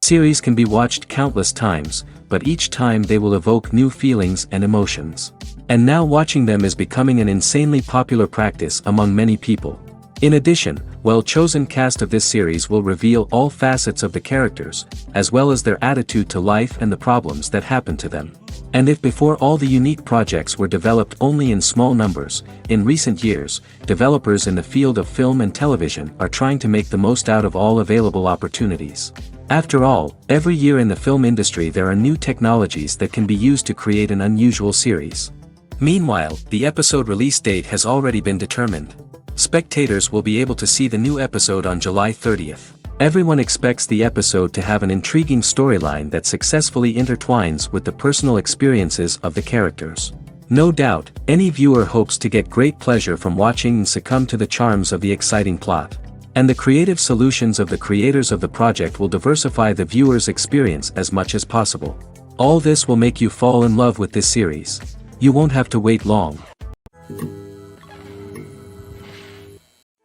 Series can be watched countless times, but each time they will evoke new feelings and emotions. And now watching them is becoming an insanely popular practice among many people. In addition, well-chosen cast of this series will reveal all facets of the characters, as well as their attitude to life and the problems that happen to them. And if before all the unique projects were developed only in small numbers, in recent years, developers in the field of film and television are trying to make the most out of all available opportunities. After all, every year in the film industry there are new technologies that can be used to create an unusual series. Meanwhile, the episode release date has already been determined. Spectators will be able to see the new episode on July 30th. Everyone expects the episode to have an intriguing storyline that successfully intertwines with the personal experiences of the characters. No doubt, any viewer hopes to get great pleasure from watching and succumb to the charms of the exciting plot. And the creative solutions of the creators of the project will diversify the viewer's experience as much as possible. All this will make you fall in love with this series. You won't have to wait long.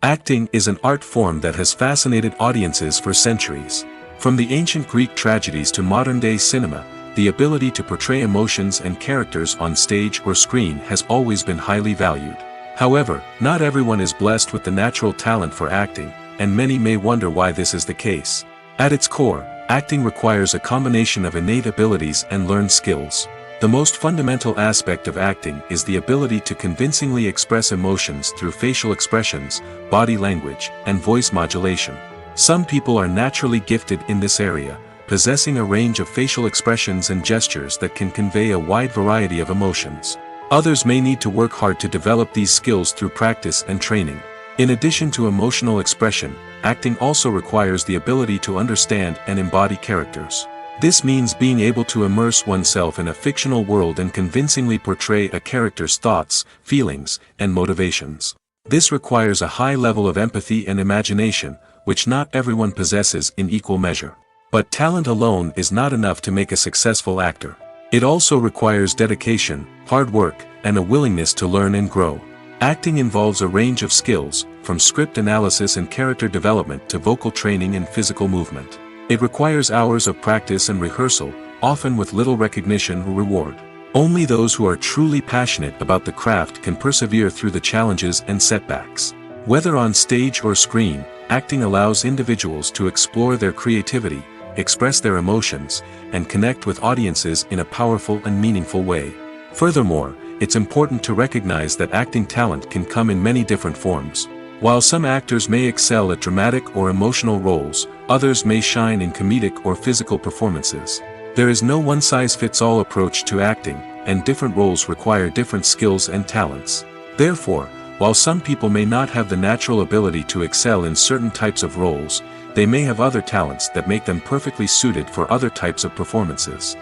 Acting is an art form that has fascinated audiences for centuries. From the ancient Greek tragedies to modern-day cinema, the ability to portray emotions and characters on stage or screen has always been highly valued. However, not everyone is blessed with the natural talent for acting, and many may wonder why this is the case. At its core, acting requires a combination of innate abilities and learned skills. The most fundamental aspect of acting is the ability to convincingly express emotions through facial expressions, body language, and voice modulation. Some people are naturally gifted in this area, possessing a range of facial expressions and gestures that can convey a wide variety of emotions. Others may need to work hard to develop these skills through practice and training. In addition to emotional expression, acting also requires the ability to understand and embody characters. This means being able to immerse oneself in a fictional world and convincingly portray a character's thoughts, feelings, and motivations. This requires a high level of empathy and imagination, which not everyone possesses in equal measure. But talent alone is not enough to make a successful actor. It also requires dedication, hard work, and a willingness to learn and grow. Acting involves a range of skills, from script analysis and character development to vocal training and physical movement. It requires hours of practice and rehearsal, often with little recognition or reward. Only those who are truly passionate about the craft can persevere through the challenges and setbacks. Whether on stage or screen, acting allows individuals to explore their creativity, express their emotions, and connect with audiences in a powerful and meaningful way. Furthermore, it's important to recognize that acting talent can come in many different forms. While some actors may excel at dramatic or emotional roles, others may shine in comedic or physical performances. There is no one-size-fits-all approach to acting, and different roles require different skills and talents. Therefore, while some people may not have the natural ability to excel in certain types of roles, they may have other talents that make them perfectly suited for other types of performances.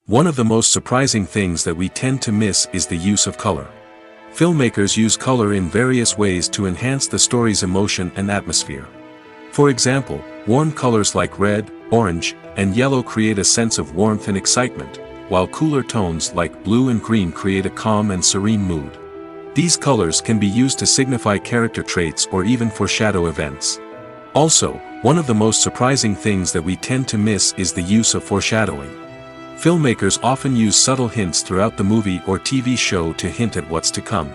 One of the most surprising things that we tend to miss is the use of color. Filmmakers use color in various ways to enhance the story's emotion and atmosphere. For example, warm colors like red, orange, and yellow create a sense of warmth and excitement, while cooler tones like blue and green create a calm and serene mood. These colors can be used to signify character traits or even foreshadow events. Also, one of the most surprising things that we tend to miss is the use of foreshadowing. Filmmakers often use subtle hints throughout the movie or TV show to hint at what's to come.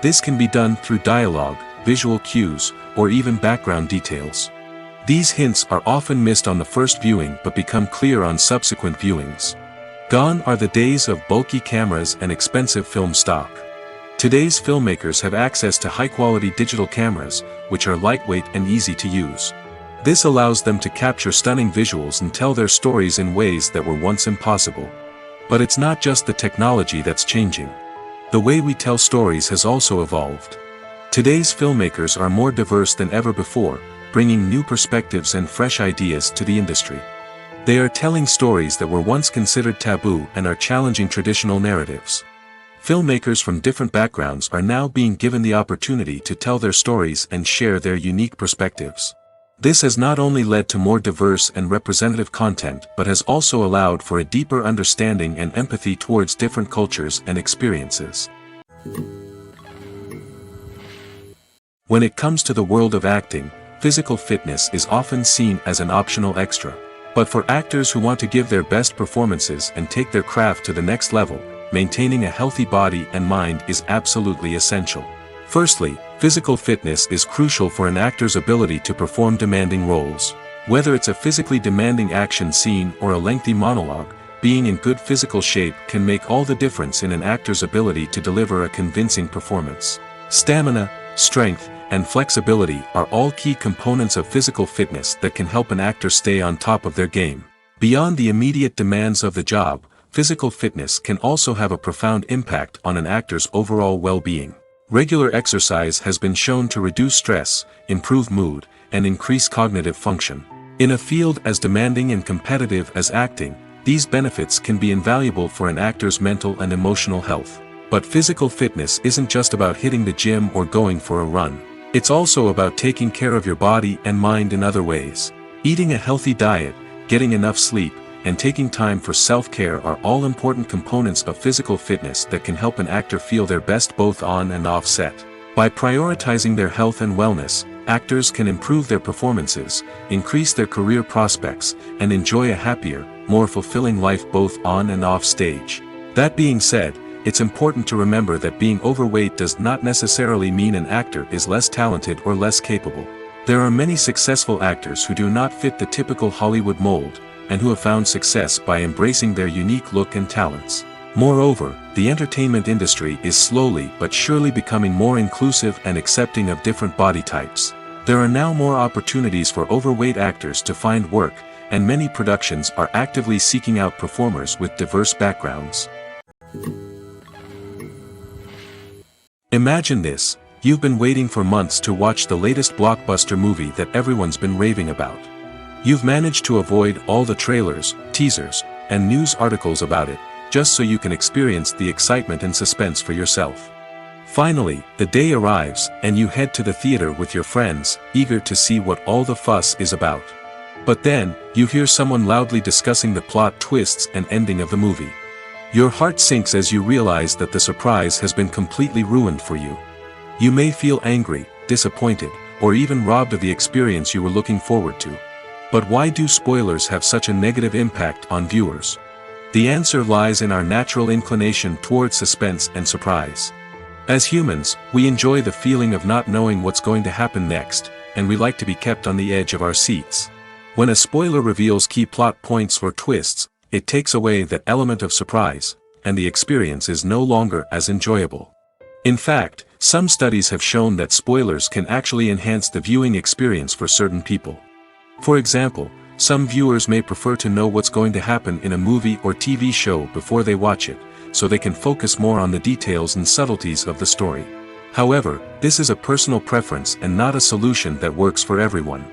This can be done through dialogue, visual cues, or even background details. These hints are often missed on the first viewing but become clear on subsequent viewings. Gone are the days of bulky cameras and expensive film stock. Today's filmmakers have access to high-quality digital cameras, which are lightweight and easy to use. This allows them to capture stunning visuals and tell their stories in ways that were once impossible. But it's not just the technology that's changing. The way we tell stories has also evolved. Today's filmmakers are more diverse than ever before, bringing new perspectives and fresh ideas to the industry. They are telling stories that were once considered taboo and are challenging traditional narratives. Filmmakers from different backgrounds are now being given the opportunity to tell their stories and share their unique perspectives. This has not only led to more diverse and representative content but has also allowed for a deeper understanding and empathy towards different cultures and experiences. When it comes to the world of acting, physical fitness is often seen as an optional extra. But for actors who want to give their best performances and take their craft to the next level, maintaining a healthy body and mind is absolutely essential. Firstly, physical fitness is crucial for an actor's ability to perform demanding roles. Whether it's a physically demanding action scene or a lengthy monologue, being in good physical shape can make all the difference in an actor's ability to deliver a convincing performance. Stamina, strength, and flexibility are all key components of physical fitness that can help an actor stay on top of their game. Beyond the immediate demands of the job, physical fitness can also have a profound impact on an actor's overall well-being. Regular exercise has been shown to reduce stress, improve mood, and increase cognitive function. In a field as demanding and competitive as acting, these benefits can be invaluable for an actor's mental and emotional health. But physical fitness isn't just about hitting the gym or going for a run. It's also about taking care of your body and mind in other ways. Eating a healthy diet, getting enough sleep, and taking time for self-care are all important components of physical fitness that can help an actor feel their best both on and off set. By prioritizing their health and wellness, actors can improve their performances, increase their career prospects, and enjoy a happier, more fulfilling life both on and off stage. That being said, it's important to remember that being overweight does not necessarily mean an actor is less talented or less capable. There are many successful actors who do not fit the typical Hollywood mold, and who have found success by embracing their unique look and talents. Moreover, the entertainment industry is slowly but surely becoming more inclusive and accepting of different body types. There are now more opportunities for overweight actors to find work, and many productions are actively seeking out performers with diverse backgrounds. Imagine this: you've been waiting for months to watch the latest blockbuster movie that everyone's been raving about. You've managed to avoid all the trailers, teasers, and news articles about it, just so you can experience the excitement and suspense for yourself. Finally, the day arrives, and you head to the theater with your friends, eager to see what all the fuss is about. But then, you hear someone loudly discussing the plot twists and ending of the movie. Your heart sinks as you realize that the surprise has been completely ruined for you. You may feel angry, disappointed, or even robbed of the experience you were looking forward to. But why do spoilers have such a negative impact on viewers? The answer lies in our natural inclination towards suspense and surprise. As humans, we enjoy the feeling of not knowing what's going to happen next, and we like to be kept on the edge of our seats. When a spoiler reveals key plot points or twists, it takes away that element of surprise, and the experience is no longer as enjoyable. In fact, some studies have shown that spoilers can actually enhance the viewing experience for certain people. For example, some viewers may prefer to know what's going to happen in a movie or TV show before they watch it, so they can focus more on the details and subtleties of the story. However, this is a personal preference and not a solution that works for everyone.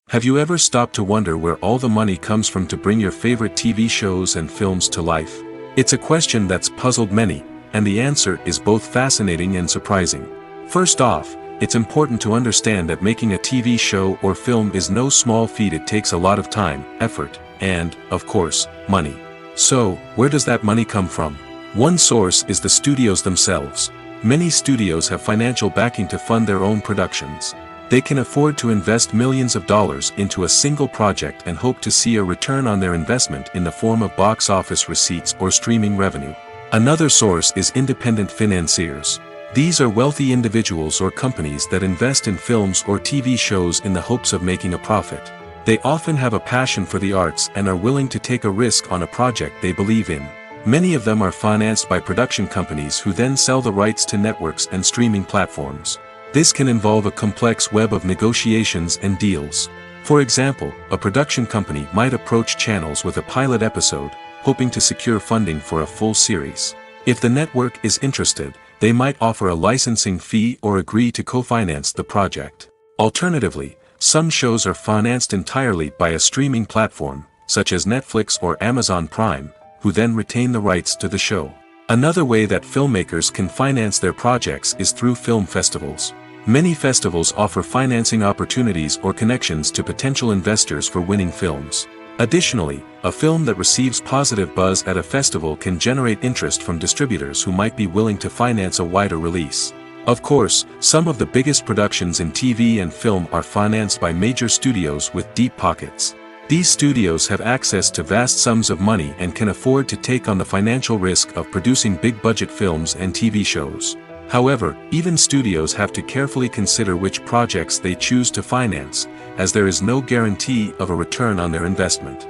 Have you ever stopped to wonder where all the money comes from to bring your favorite TV shows and films to life? It's a question that's puzzled many, and the answer is both fascinating and surprising. First off, it's important to understand that making a TV show or film is no small feat. It takes a lot of time, effort, and, of course, money. So, where does that money come from? One source is the studios themselves. Many studios have financial backing to fund their own productions. They can afford to invest millions of dollars into a single project and hope to see a return on their investment in the form of box office receipts or streaming revenue. Another source is independent financiers. These are wealthy individuals or companies that invest in films or TV shows in the hopes of making a profit. They often have a passion for the arts and are willing to take a risk on a project they believe in. Many of them are financed by production companies who then sell the rights to networks and streaming platforms. This can involve a complex web of negotiations and deals. For example, a production company might approach channels with a pilot episode, hoping to secure funding for a full series. If the network is interested, they might offer a licensing fee or agree to co-finance the project. Alternatively, some shows are financed entirely by a streaming platform, such as Netflix or Amazon Prime, who then retain the rights to the show. Another way that filmmakers can finance their projects is through film festivals. Many festivals offer financing opportunities or connections to potential investors for winning films. Additionally, a film that receives positive buzz at a festival can generate interest from distributors who might be willing to finance a wider release. Of course, some of the biggest productions in TV and film are financed by major studios with deep pockets. These studios have access to vast sums of money and can afford to take on the financial risk of producing big-budget films and TV shows. However, even studios have to carefully consider which projects they choose to finance, as there is no guarantee of a return on their investment.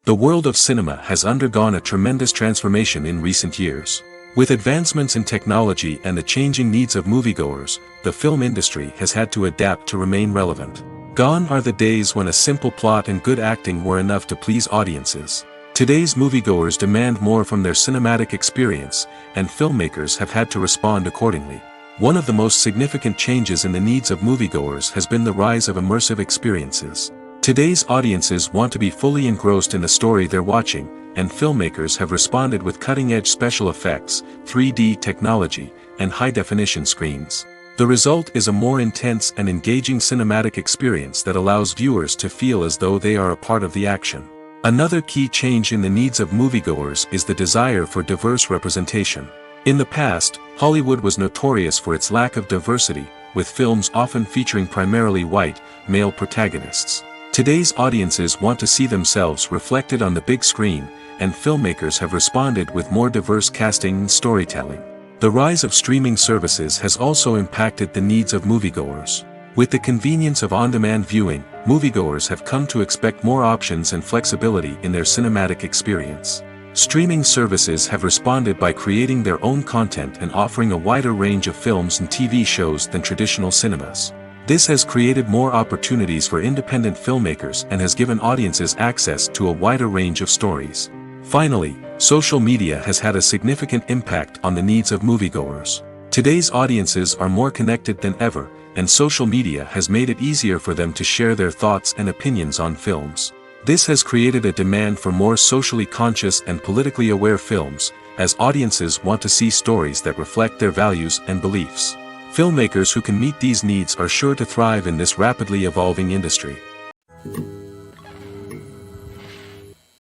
The world of cinema has undergone a tremendous transformation in recent years. With advancements in technology and the changing needs of moviegoers, the film industry has had to adapt to remain relevant. Gone are the days when a simple plot and good acting were enough to please audiences. Today's moviegoers demand more from their cinematic experience, and filmmakers have had to respond accordingly. One of the most significant changes in the needs of moviegoers has been the rise of immersive experiences. Today's audiences want to be fully engrossed in the story they're watching, and filmmakers have responded with cutting-edge special effects, 3D technology, and high-definition screens. The result is a more intense and engaging cinematic experience that allows viewers to feel as though they are a part of the action. Another key change in the needs of moviegoers is the desire for diverse representation. In the past, Hollywood was notorious for its lack of diversity, with films often featuring primarily white, male protagonists. Today's audiences want to see themselves reflected on the big screen, and filmmakers have responded with more diverse casting and storytelling. The rise of streaming services has also impacted the needs of moviegoers. With the convenience of on-demand viewing, moviegoers have come to expect more options and flexibility in their cinematic experience. Streaming services have responded by creating their own content and offering a wider range of films and TV shows than traditional cinemas. This has created more opportunities for independent filmmakers and has given audiences access to a wider range of stories. Finally, social media has had a significant impact on the needs of moviegoers. Today's audiences are more connected than ever, and social media has made it easier for them to share their thoughts and opinions on films. This has created a demand for more socially conscious and politically aware films, as audiences want to see stories that reflect their values and beliefs. Filmmakers who can meet these needs are sure to thrive in this rapidly evolving industry.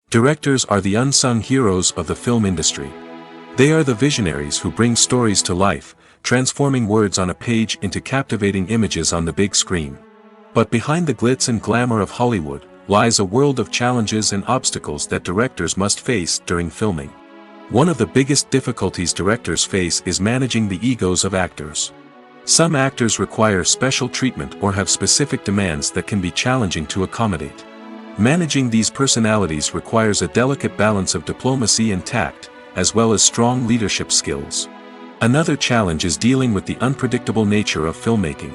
Directors are the unsung heroes of the film industry. They are the visionaries who bring stories to life, transforming words on a page into captivating images on the big screen. But behind the glitz and glamour of Hollywood lies a world of challenges and obstacles that directors must face during filming. One of the biggest difficulties directors face is managing the egos of actors. Some actors require special treatment or have specific demands that can be challenging to accommodate. Managing these personalities requires a delicate balance of diplomacy and tact, as well as strong leadership skills. Another challenge is dealing with the unpredictable nature of filmmaking.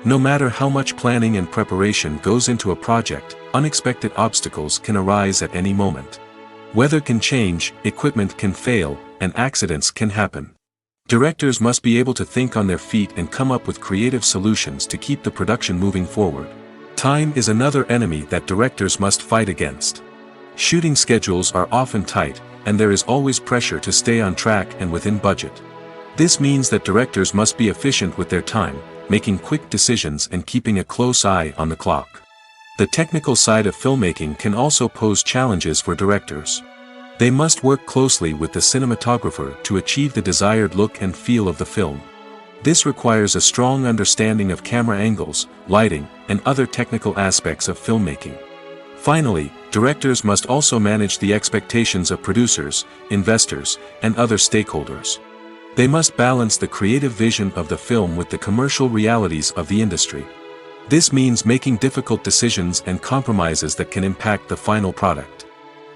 No matter how much planning and preparation goes into a project, unexpected obstacles can arise at any moment. Weather can change, equipment can fail, and accidents can happen. Directors must be able to think on their feet and come up with creative solutions to keep the production moving forward. Time is another enemy that directors must fight against. Shooting schedules are often tight, and there is always pressure to stay on track and within budget. This means that directors must be efficient with their time, making quick decisions and keeping a close eye on the clock. The technical side of filmmaking can also pose challenges for directors. They must work closely with the cinematographer to achieve the desired look and feel of the film. This requires a strong understanding of camera angles, lighting, and other technical aspects of filmmaking. Finally, directors must also manage the expectations of producers, investors, and other stakeholders. They must balance the creative vision of the film with the commercial realities of the industry. This means making difficult decisions and compromises that can impact the final product.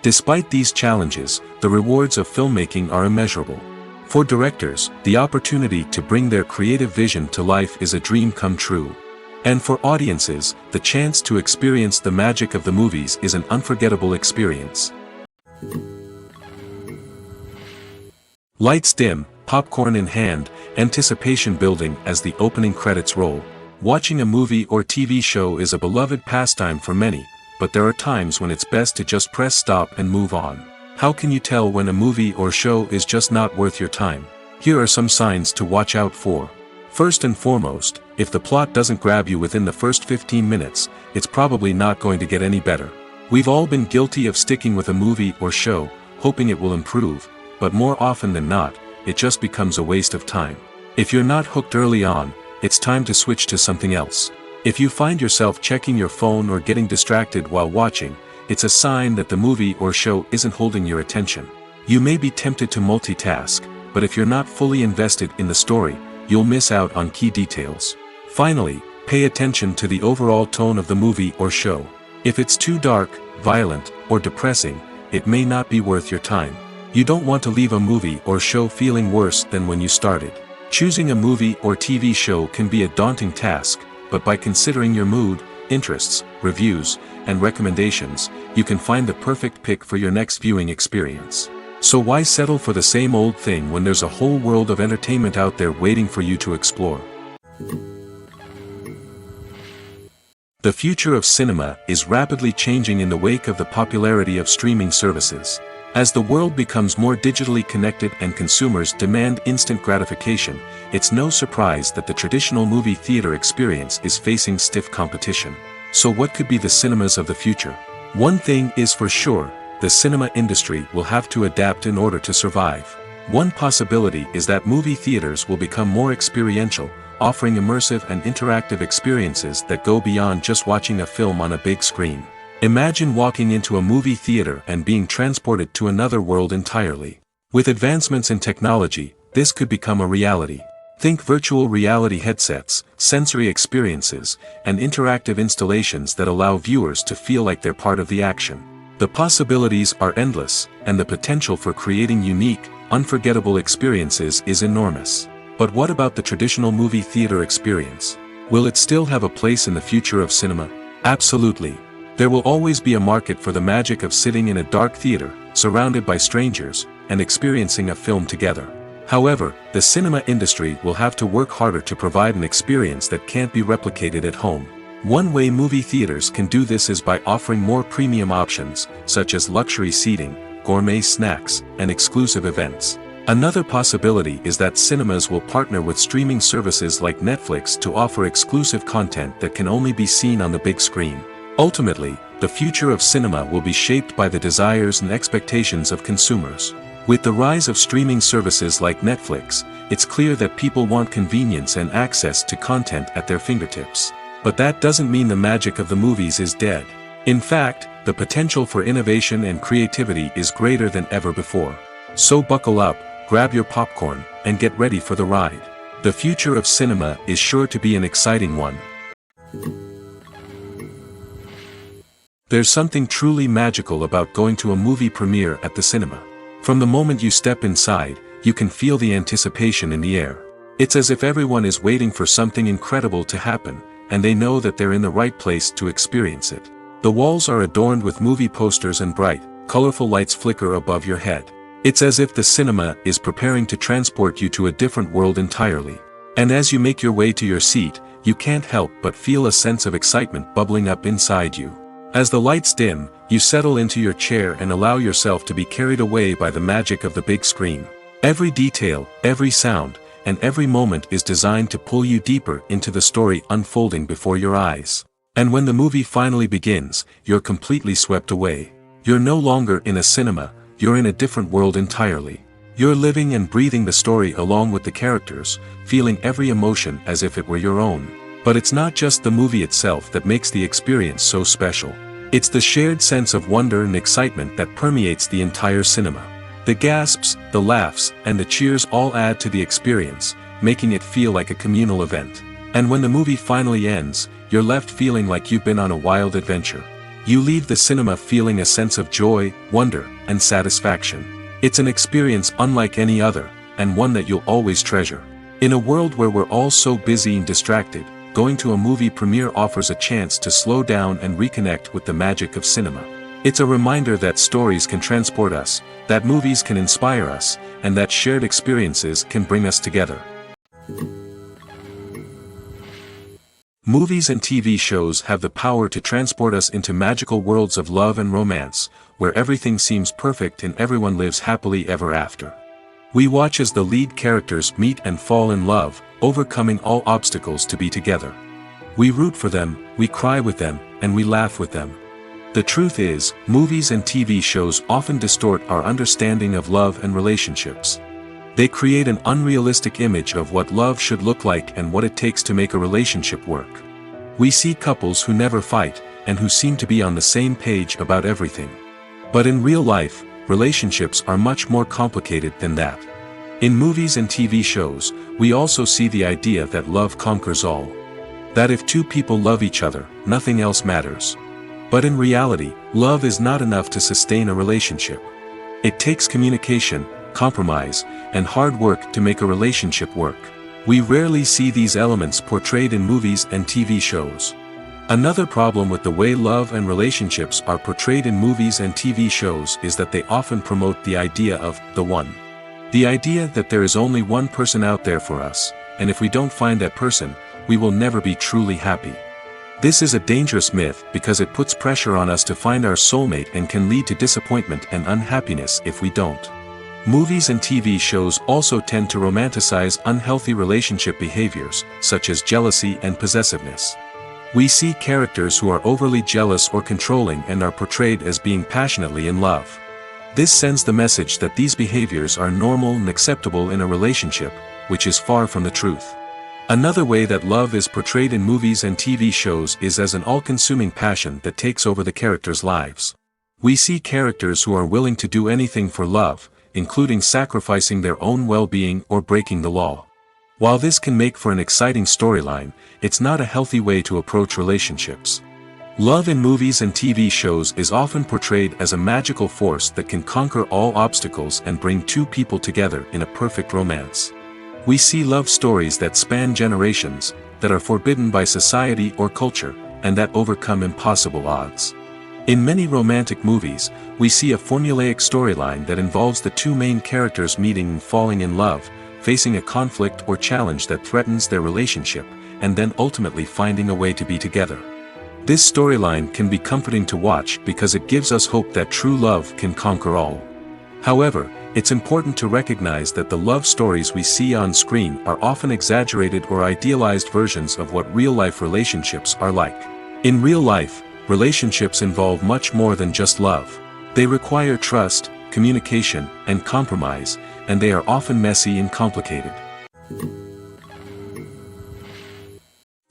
Despite these challenges, the rewards of filmmaking are immeasurable. For directors, the opportunity to bring their creative vision to life is a dream come true. And for audiences, the chance to experience the magic of the movies is an unforgettable experience. Lights dim, popcorn in hand, anticipation building as the opening credits roll. Watching a movie or TV show is a beloved pastime for many, but there are times when it's best to just press stop and move on. How can you tell when a movie or show is just not worth your time? Here are some signs to watch out for. First and foremost, if the plot doesn't grab you within the first 15 minutes, it's probably not going to get any better. We've all been guilty of sticking with a movie or show, hoping it will improve, but more often than not, it just becomes a waste of time. If you're not hooked early on, it's time to switch to something else. If you find yourself checking your phone or getting distracted while watching, it's a sign that the movie or show isn't holding your attention. You may be tempted to multitask, but if you're not fully invested in the story, you'll miss out on key details. Finally, pay attention to the overall tone of the movie or show. If it's too dark, violent, or depressing, it may not be worth your time. You don't want to leave a movie or show feeling worse than when you started. Choosing a movie or TV show can be a daunting task, but by considering your mood, interests, reviews, and recommendations, you can find the perfect pick for your next viewing experience. So why settle for the same old thing when there's a whole world of entertainment out there waiting for you to explore? The future of cinema is rapidly changing in the wake of the popularity of streaming services. As the world becomes more digitally connected and consumers demand instant gratification, it's no surprise that the traditional movie theater experience is facing stiff competition. So what could be the cinemas of the future? One thing is for sure, the cinema industry will have to adapt in order to survive. One possibility is that movie theaters will become more experiential, offering immersive and interactive experiences that go beyond just watching a film on a big screen. Imagine walking into a movie theater and being transported to another world entirely. With advancements in technology, this could become a reality. Think virtual reality headsets, sensory experiences, and interactive installations that allow viewers to feel like they're part of the action. The possibilities are endless, and the potential for creating unique, unforgettable experiences is enormous. But what about the traditional movie theater experience? Will it still have a place in the future of cinema? Absolutely. There will always be a market for the magic of sitting in a dark theater, surrounded by strangers, and experiencing a film together. However, the cinema industry will have to work harder to provide an experience that can't be replicated at home. One way movie theaters can do this is by offering more premium options, such as luxury seating, gourmet snacks, and exclusive events. Another possibility is that cinemas will partner with streaming services like Netflix to offer exclusive content that can only be seen on the big screen. Ultimately, the future of cinema will be shaped by the desires and expectations of consumers. With the rise of streaming services like Netflix, it's clear that people want convenience and access to content at their fingertips. But that doesn't mean the magic of the movies is dead. In fact, the potential for innovation and creativity is greater than ever before. So buckle up, grab your popcorn, and get ready for the ride. The future of cinema is sure to be an exciting one. There's something truly magical about going to a movie premiere at the cinema. From the moment you step inside, you can feel the anticipation in the air. It's as if everyone is waiting for something incredible to happen, and they know that they're in the right place to experience it. The walls are adorned with movie posters and bright, colorful lights flicker above your head. It's as if the cinema is preparing to transport you to a different world entirely. And as you make your way to your seat, you can't help but feel a sense of excitement bubbling up inside you. As the lights dim, you settle into your chair and allow yourself to be carried away by the magic of the big screen. Every detail, every sound, and every moment is designed to pull you deeper into the story unfolding before your eyes. And when the movie finally begins, you're completely swept away. You're no longer in a cinema, you're in a different world entirely. You're living and breathing the story along with the characters, feeling every emotion as if it were your own. But it's not just the movie itself that makes the experience so special. It's the shared sense of wonder and excitement that permeates the entire cinema. The gasps, the laughs, and the cheers all add to the experience, making it feel like a communal event. And when the movie finally ends, you're left feeling like you've been on a wild adventure. You leave the cinema feeling a sense of joy, wonder, and satisfaction. It's an experience unlike any other, and one that you'll always treasure. In a world where we're all so busy and distracted, going to a movie premiere offers a chance to slow down and reconnect with the magic of cinema. It's a reminder that stories can transport us, that movies can inspire us, and that shared experiences can bring us together. Movies and TV shows have the power to transport us into magical worlds of love and romance, where everything seems perfect and everyone lives happily ever after. We watch as the lead characters meet and fall in love, overcoming all obstacles to be together. We root for them, we cry with them, and we laugh with them. The truth is, movies and TV shows often distort our understanding of love and relationships. They create an unrealistic image of what love should look like and what it takes to make a relationship work. We see couples who never fight, and who seem to be on the same page about everything. But in real life, relationships are much more complicated than that. In movies and TV shows, we also see the idea that love conquers all. That if two people love each other, nothing else matters. But in reality, love is not enough to sustain a relationship. It takes communication, compromise, and hard work to make a relationship work. We rarely see these elements portrayed in movies and TV shows. Another problem with the way love and relationships are portrayed in movies and TV shows is that they often promote the idea of the one. The idea that there is only one person out there for us, and if we don't find that person, we will never be truly happy. This is a dangerous myth because it puts pressure on us to find our soulmate and can lead to disappointment and unhappiness if we don't. Movies and TV shows also tend to romanticize unhealthy relationship behaviors, such as jealousy and possessiveness. We see characters who are overly jealous or controlling and are portrayed as being passionately in love. This sends the message that these behaviors are normal and acceptable in a relationship, which is far from the truth. Another way that love is portrayed in movies and TV shows is as an all-consuming passion that takes over the characters' lives. We see characters who are willing to do anything for love, including sacrificing their own well-being or breaking the law. While this can make for an exciting storyline, it's not a healthy way to approach relationships. Love in movies and TV shows is often portrayed as a magical force that can conquer all obstacles and bring two people together in a perfect romance. We see love stories that span generations, that are forbidden by society or culture, and that overcome impossible odds. In many romantic movies, we see a formulaic storyline that involves the two main characters meeting and falling in love, facing a conflict or challenge that threatens their relationship, and then ultimately finding a way to be together. This storyline can be comforting to watch because it gives us hope that true love can conquer all. However, it's important to recognize that the love stories we see on screen are often exaggerated or idealized versions of what real-life relationships are like. In real life, relationships involve much more than just love. They require trust, communication, and compromise, and they are often messy and complicated.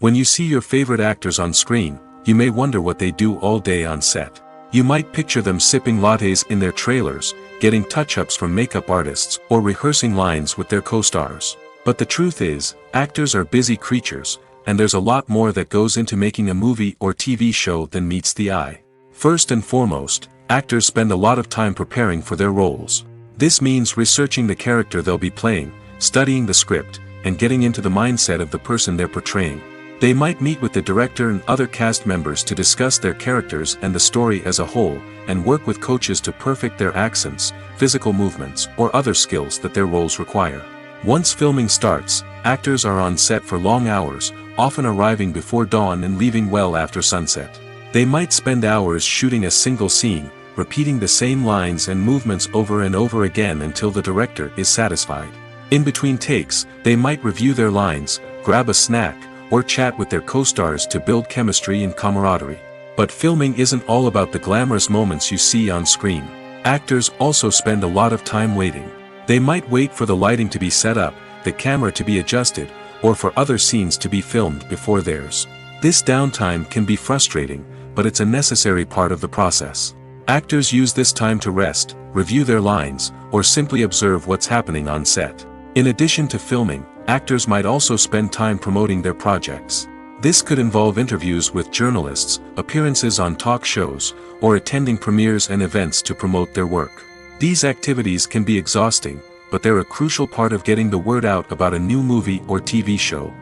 When you see your favorite actors on screen, you may wonder what they do all day on set. You might picture them sipping lattes in their trailers, getting touch-ups from makeup artists, or rehearsing lines with their co-stars. But the truth is, actors are busy creatures, and there's a lot more that goes into making a movie or TV show than meets the eye. First and foremost, actors spend a lot of time preparing for their roles. This means researching the character they'll be playing, studying the script, and getting into the mindset of the person they're portraying. They might meet with the director and other cast members to discuss their characters and the story as a whole, and work with coaches to perfect their accents, physical movements, or other skills that their roles require. Once filming starts, actors are on set for long hours, often arriving before dawn and leaving well after sunset. They might spend hours shooting a single scene, repeating the same lines and movements over and over again until the director is satisfied. In between takes, they might review their lines, grab a snack, or chat with their co-stars to build chemistry and camaraderie. But filming isn't all about the glamorous moments you see on screen. Actors also spend a lot of time waiting. They might wait for the lighting to be set up, the camera to be adjusted, or for other scenes to be filmed before theirs. This downtime can be frustrating, but it's a necessary part of the process. Actors use this time to rest, review their lines, or simply observe what's happening on set. In addition to filming, actors might also spend time promoting their projects. This could involve interviews with journalists, appearances on talk shows, or attending premieres and events to promote their work. These activities can be exhausting, but they're a crucial part of getting the word out about a new movie or TV show.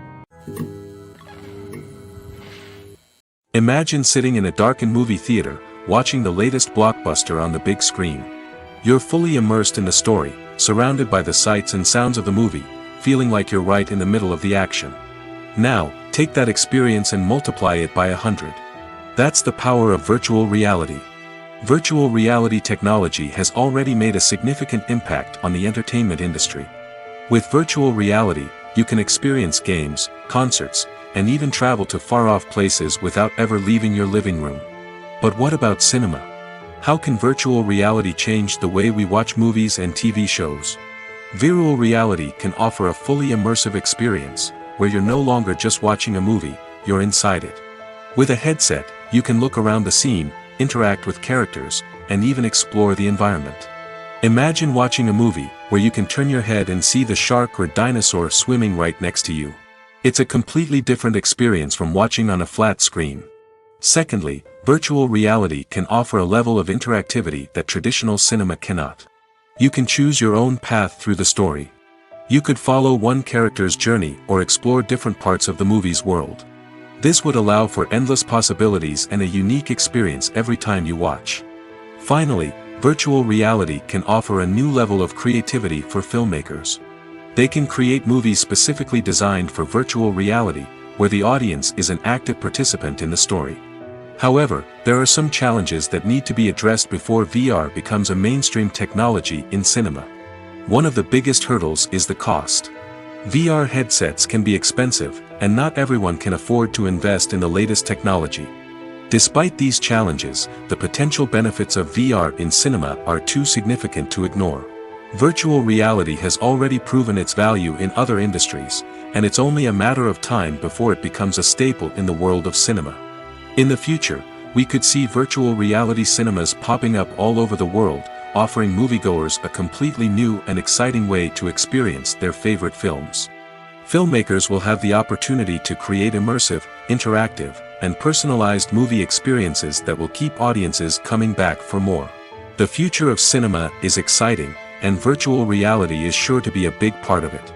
Imagine sitting in a darkened movie theater, watching the latest blockbuster on the big screen. You're fully immersed in the story, surrounded by the sights and sounds of the movie, feeling like you're right in the middle of the action. Now, take that experience and multiply it by 100. That's the power of virtual reality. Virtual reality technology has already made a significant impact on the entertainment industry. With virtual reality, you can experience games, concerts, and even travel to far-off places without ever leaving your living room. But what about cinema? How can virtual reality change the way we watch movies and TV shows? Virtual reality can offer a fully immersive experience, where you're no longer just watching a movie, you're inside it. With a headset, you can look around the scene, interact with characters, and even explore the environment. Imagine watching a movie where you can turn your head and see the shark or dinosaur swimming right next to you. It's a completely different experience from watching on a flat screen. Secondly, virtual reality can offer a level of interactivity that traditional cinema cannot. You can choose your own path through the story. You could follow one character's journey or explore different parts of the movie's world. This would allow for endless possibilities and a unique experience every time you watch. Finally, virtual reality can offer a new level of creativity for filmmakers. They can create movies specifically designed for virtual reality, where the audience is an active participant in the story. However, there are some challenges that need to be addressed before VR becomes a mainstream technology in cinema. One of the biggest hurdles is the cost. VR headsets can be expensive, and not everyone can afford to invest in the latest technology. Despite these challenges, the potential benefits of VR in cinema are too significant to ignore. Virtual reality has already proven its value in other industries, and it's only a matter of time before it becomes a staple in the world of cinema. In the future, we could see virtual reality cinemas popping up all over the world, offering moviegoers a completely new and exciting way to experience their favorite films. Filmmakers will have the opportunity to create immersive, interactive, and personalized movie experiences that will keep audiences coming back for more. The future of cinema is exciting, and virtual reality is sure to be a big part of it.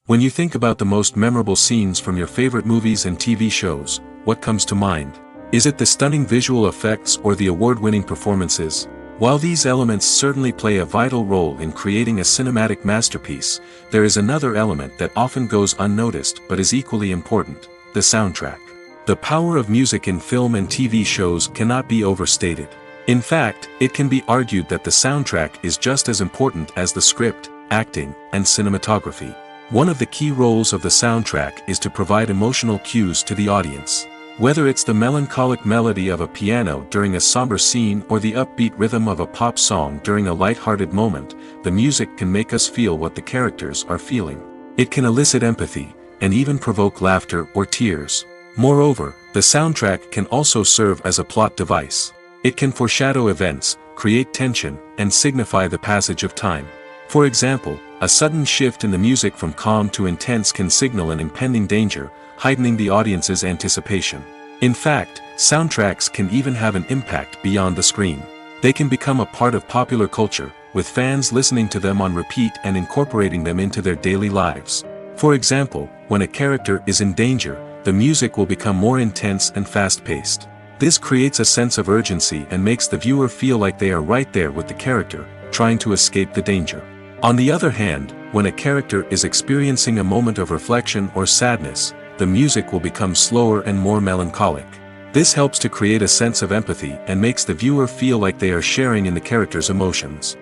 When you think about the most memorable scenes from your favorite movies and TV shows, what comes to mind? Is it the stunning visual effects or the award-winning performances? While these elements certainly play a vital role in creating a cinematic masterpiece, there is another element that often goes unnoticed but is equally important: the soundtrack. The power of music in film and TV shows cannot be overstated. In fact, it can be argued that the soundtrack is just as important as the script, acting, and cinematography. One of the key roles of the soundtrack is to provide emotional cues to the audience. Whether it's the melancholic melody of a piano during a somber scene or the upbeat rhythm of a pop song during a light-hearted moment, the music can make us feel what the characters are feeling. It can elicit empathy, and even provoke laughter or tears. Moreover, the soundtrack can also serve as a plot device. It can foreshadow events, create tension, and signify the passage of time. For example, a sudden shift in the music from calm to intense can signal an impending danger, heightening the audience's anticipation. In fact, soundtracks can even have an impact beyond the screen. They can become a part of popular culture, with fans listening to them on repeat and incorporating them into their daily lives. For example, when a character is in danger, the music will become more intense and fast-paced. This creates a sense of urgency and makes the viewer feel like they are right there with the character, trying to escape the danger. On the other hand, when a character is experiencing a moment of reflection or sadness, the music will become slower and more melancholic. This helps to create a sense of empathy and makes the viewer feel like they are sharing in the character's emotions.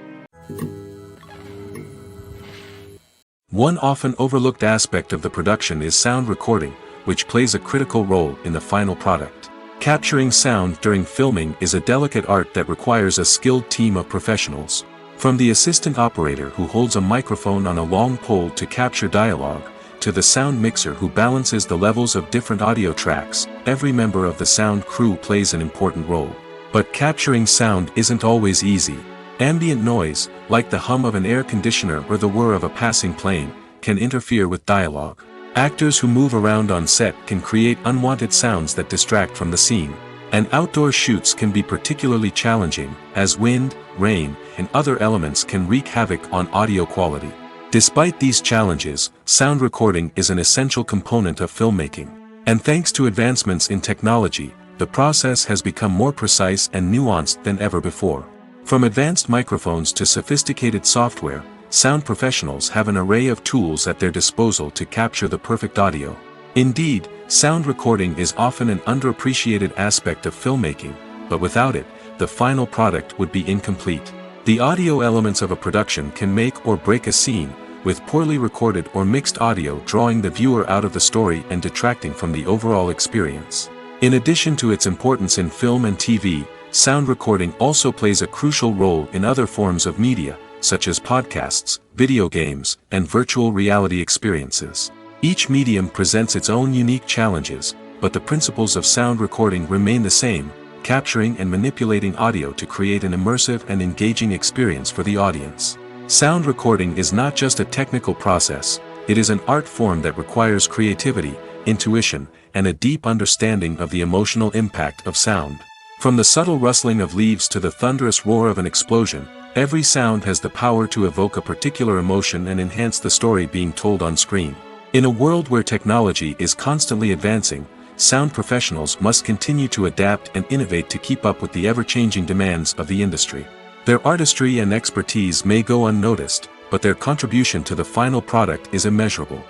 One often overlooked aspect of the production is sound recording, which plays a critical role in the final product. Capturing sound during filming is a delicate art that requires a skilled team of professionals. From the assistant operator who holds a microphone on a long pole to capture dialogue, to the sound mixer who balances the levels of different audio tracks, every member of the sound crew plays an important role. But capturing sound isn't always easy. Ambient noise, like the hum of an air conditioner or the whir of a passing plane, can interfere with dialogue. Actors who move around on set can create unwanted sounds that distract from the scene. And outdoor shoots can be particularly challenging, as wind, rain, and other elements can wreak havoc on audio quality. Despite these challenges, sound recording is an essential component of filmmaking. And thanks to advancements in technology, the process has become more precise and nuanced than ever before. From advanced microphones to sophisticated software, sound professionals have an array of tools at their disposal to capture the perfect audio. Indeed, sound recording is often an underappreciated aspect of filmmaking, but without it, the final product would be incomplete. The audio elements of a production can make or break a scene, with poorly recorded or mixed audio drawing the viewer out of the story and detracting from the overall experience. In addition to its importance in film and TV, sound recording also plays a crucial role in other forms of media, such as podcasts, video games, and virtual reality experiences. Each medium presents its own unique challenges, but the principles of sound recording remain the same, capturing and manipulating audio to create an immersive and engaging experience for the audience. Sound recording is not just a technical process, it is an art form that requires creativity, intuition, and a deep understanding of the emotional impact of sound. From the subtle rustling of leaves to the thunderous roar of an explosion, every sound has the power to evoke a particular emotion and enhance the story being told on screen. In a world where technology is constantly advancing, sound professionals must continue to adapt and innovate to keep up with the ever-changing demands of the industry. Their artistry and expertise may go unnoticed, but their contribution to the final product is immeasurable.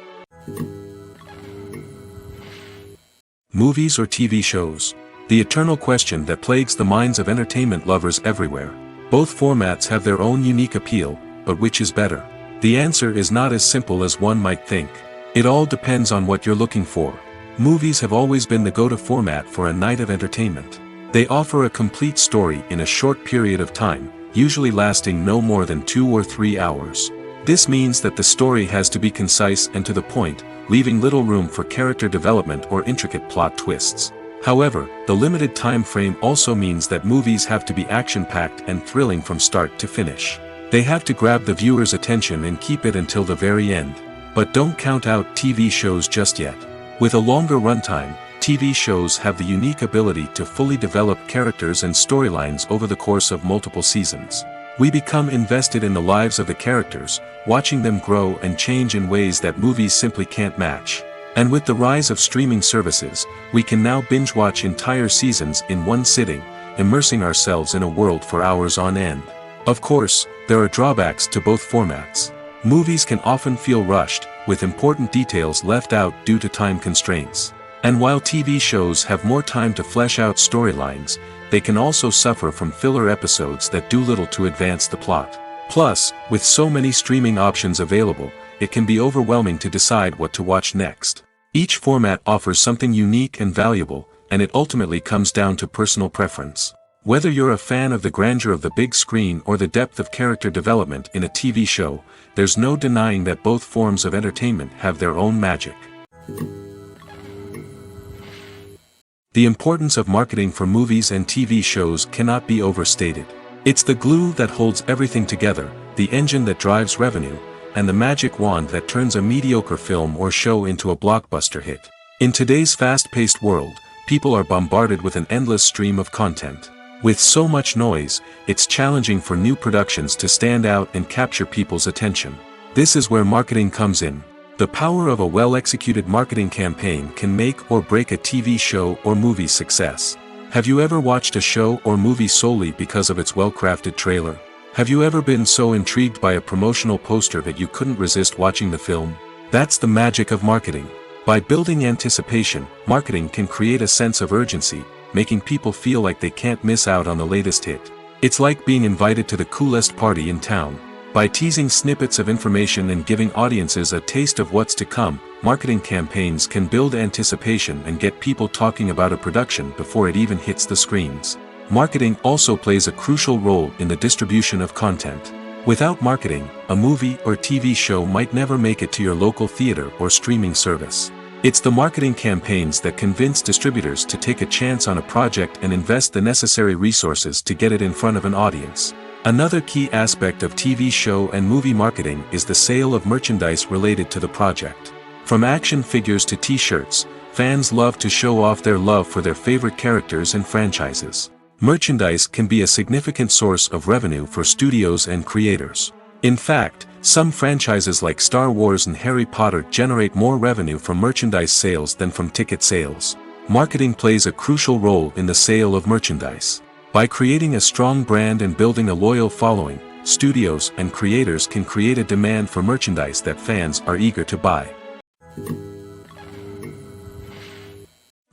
Movies or TV shows? The eternal question that plagues the minds of entertainment lovers everywhere. Both formats have their own unique appeal, but which is better? The answer is not as simple as one might think. It all depends on what you're looking for. Movies have always been the go-to format for a night of entertainment. They offer a complete story in a short period of time, usually lasting no more than 2 or 3 hours. This means that the story has to be concise and to the point, leaving little room for character development or intricate plot twists. However, the limited time frame also means that movies have to be action-packed and thrilling from start to finish. They have to grab the viewer's attention and keep it until the very end. But don't count out TV shows just yet. With a longer runtime, TV shows have the unique ability to fully develop characters and storylines over the course of multiple seasons. We become invested in the lives of the characters, watching them grow and change in ways that movies simply can't match. And with the rise of streaming services, we can now binge-watch entire seasons in one sitting, immersing ourselves in a world for hours on end. Of course, there are drawbacks to both formats. Movies can often feel rushed, with important details left out due to time constraints. And while TV shows have more time to flesh out storylines, they can also suffer from filler episodes that do little to advance the plot. Plus, with so many streaming options available, it can be overwhelming to decide what to watch next. Each format offers something unique and valuable, and it ultimately comes down to personal preference. Whether you're a fan of the grandeur of the big screen or the depth of character development in a TV show, there's no denying that both forms of entertainment have their own magic. The importance of marketing for movies and TV shows cannot be overstated. It's the glue that holds everything together, the engine that drives revenue, and the magic wand that turns a mediocre film or show into a blockbuster hit. In today's fast-paced world, people are bombarded with an endless stream of content. With so much noise, it's challenging for new productions to stand out and capture people's attention. This is where marketing comes in. The power of a well-executed marketing campaign can make or break a TV show or movie's success. Have you ever watched a show or movie solely because of its well-crafted trailer? Have you ever been so intrigued by a promotional poster that you couldn't resist watching the film? That's the magic of marketing. By building anticipation, marketing can create a sense of urgency, making people feel like they can't miss out on the latest hit. It's like being invited to the coolest party in town. By teasing snippets of information and giving audiences a taste of what's to come, marketing campaigns can build anticipation and get people talking about a production before it even hits the screens. Marketing also plays a crucial role in the distribution of content. Without marketing, a movie or TV show might never make it to your local theater or streaming service. It's the marketing campaigns that convince distributors to take a chance on a project and invest the necessary resources to get it in front of an audience. Another key aspect of TV show and movie marketing is the sale of merchandise related to the project. From action figures to t-shirts, fans love to show off their love for their favorite characters and franchises. Merchandise can be a significant source of revenue for studios and creators. In fact, some franchises like Star Wars and Harry Potter generate more revenue from merchandise sales than from ticket sales. Marketing plays a crucial role in the sale of merchandise. By creating a strong brand and building a loyal following, studios and creators can create a demand for merchandise that fans are eager to buy.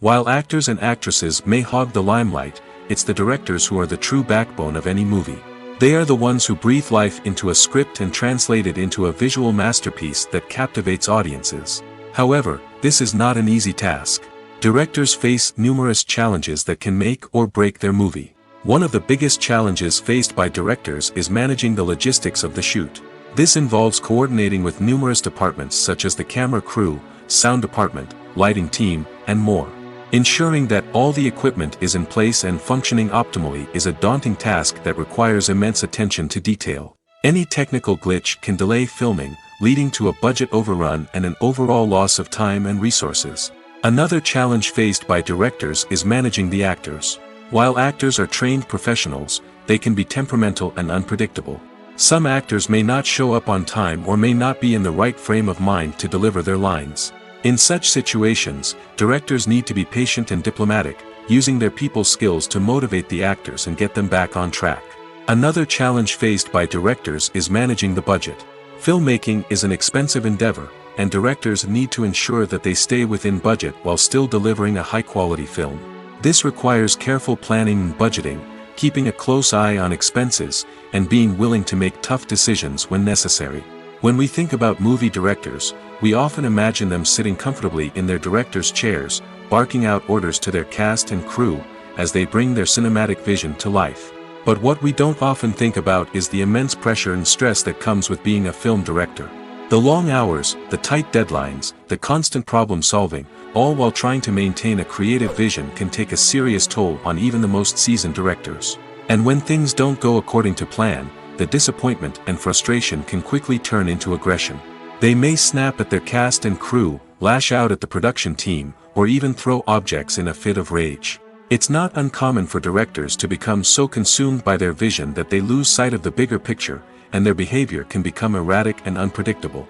While actors and actresses may hog the limelight, it's the directors who are the true backbone of any movie. They are the ones who breathe life into a script and translate it into a visual masterpiece that captivates audiences. However, this is not an easy task. Directors face numerous challenges that can make or break their movie. One of the biggest challenges faced by directors is managing the logistics of the shoot. This involves coordinating with numerous departments such as the camera crew, sound department, lighting team, and more. Ensuring that all the equipment is in place and functioning optimally is a daunting task that requires immense attention to detail. Any technical glitch can delay filming, leading to a budget overrun and an overall loss of time and resources. Another challenge faced by directors is managing the actors. While actors are trained professionals, they can be temperamental and unpredictable. Some actors may not show up on time or may not be in the right frame of mind to deliver their lines. In such situations, directors need to be patient and diplomatic, using their people skills to motivate the actors and get them back on track. Another challenge faced by directors is managing the budget. Filmmaking is an expensive endeavor, and directors need to ensure that they stay within budget while still delivering a high-quality film. This requires careful planning and budgeting, keeping a close eye on expenses, and being willing to make tough decisions when necessary. When we think about movie directors, we often imagine them sitting comfortably in their director's chairs, barking out orders to their cast and crew, as they bring their cinematic vision to life. But what we don't often think about is the immense pressure and stress that comes with being a film director. The long hours, the tight deadlines, the constant problem solving, all while trying to maintain a creative vision can take a serious toll on even the most seasoned directors. And when things don't go according to plan, the disappointment and frustration can quickly turn into aggression. They may snap at their cast and crew, lash out at the production team, or even throw objects in a fit of rage. It's not uncommon for directors to become so consumed by their vision that they lose sight of the bigger picture, and their behavior can become erratic and unpredictable.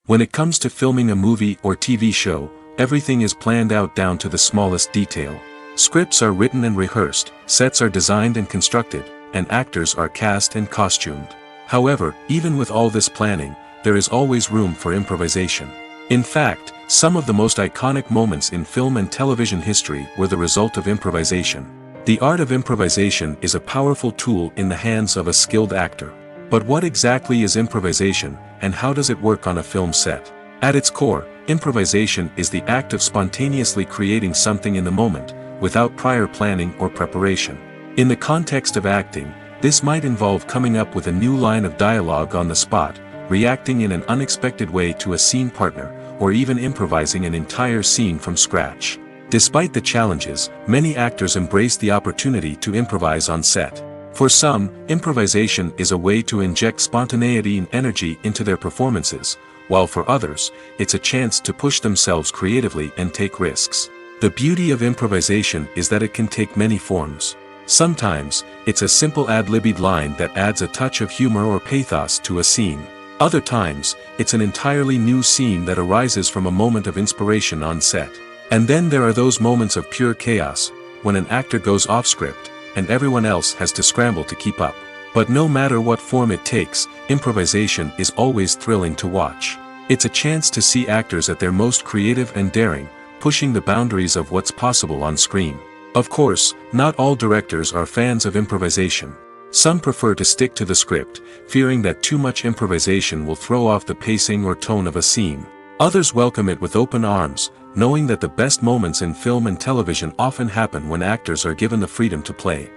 When it comes to filming a movie or TV show, everything is planned out down to the smallest detail. Scripts are written and rehearsed, sets are designed and constructed, and actors are cast and costumed. However, even with all this planning, there is always room for improvisation. In fact, some of the most iconic moments in film and television history were the result of improvisation. The art of improvisation is a powerful tool in the hands of a skilled actor. But what exactly is improvisation, and how does it work on a film set? At its core, improvisation is the act of spontaneously creating something in the moment, without prior planning or preparation. In the context of acting, this might involve coming up with a new line of dialogue on the spot, reacting in an unexpected way to a scene partner, or even improvising an entire scene from scratch. Despite the challenges, many actors embrace the opportunity to improvise on set. For some, improvisation is a way to inject spontaneity and energy into their performances, while for others, it's a chance to push themselves creatively and take risks. The beauty of improvisation is that it can take many forms. Sometimes, it's a simple ad-libbed line that adds a touch of humor or pathos to a scene. Other times, it's an entirely new scene that arises from a moment of inspiration on set. And then there are those moments of pure chaos, when an actor goes off script, and everyone else has to scramble to keep up. But no matter what form it takes, improvisation is always thrilling to watch. It's a chance to see actors at their most creative and daring, pushing the boundaries of what's possible on screen. Of course, not all directors are fans of improvisation. Some prefer to stick to the script, fearing that too much improvisation will throw off the pacing or tone of a scene. Others welcome it with open arms, knowing that the best moments in film and television often happen when actors are given the freedom to play.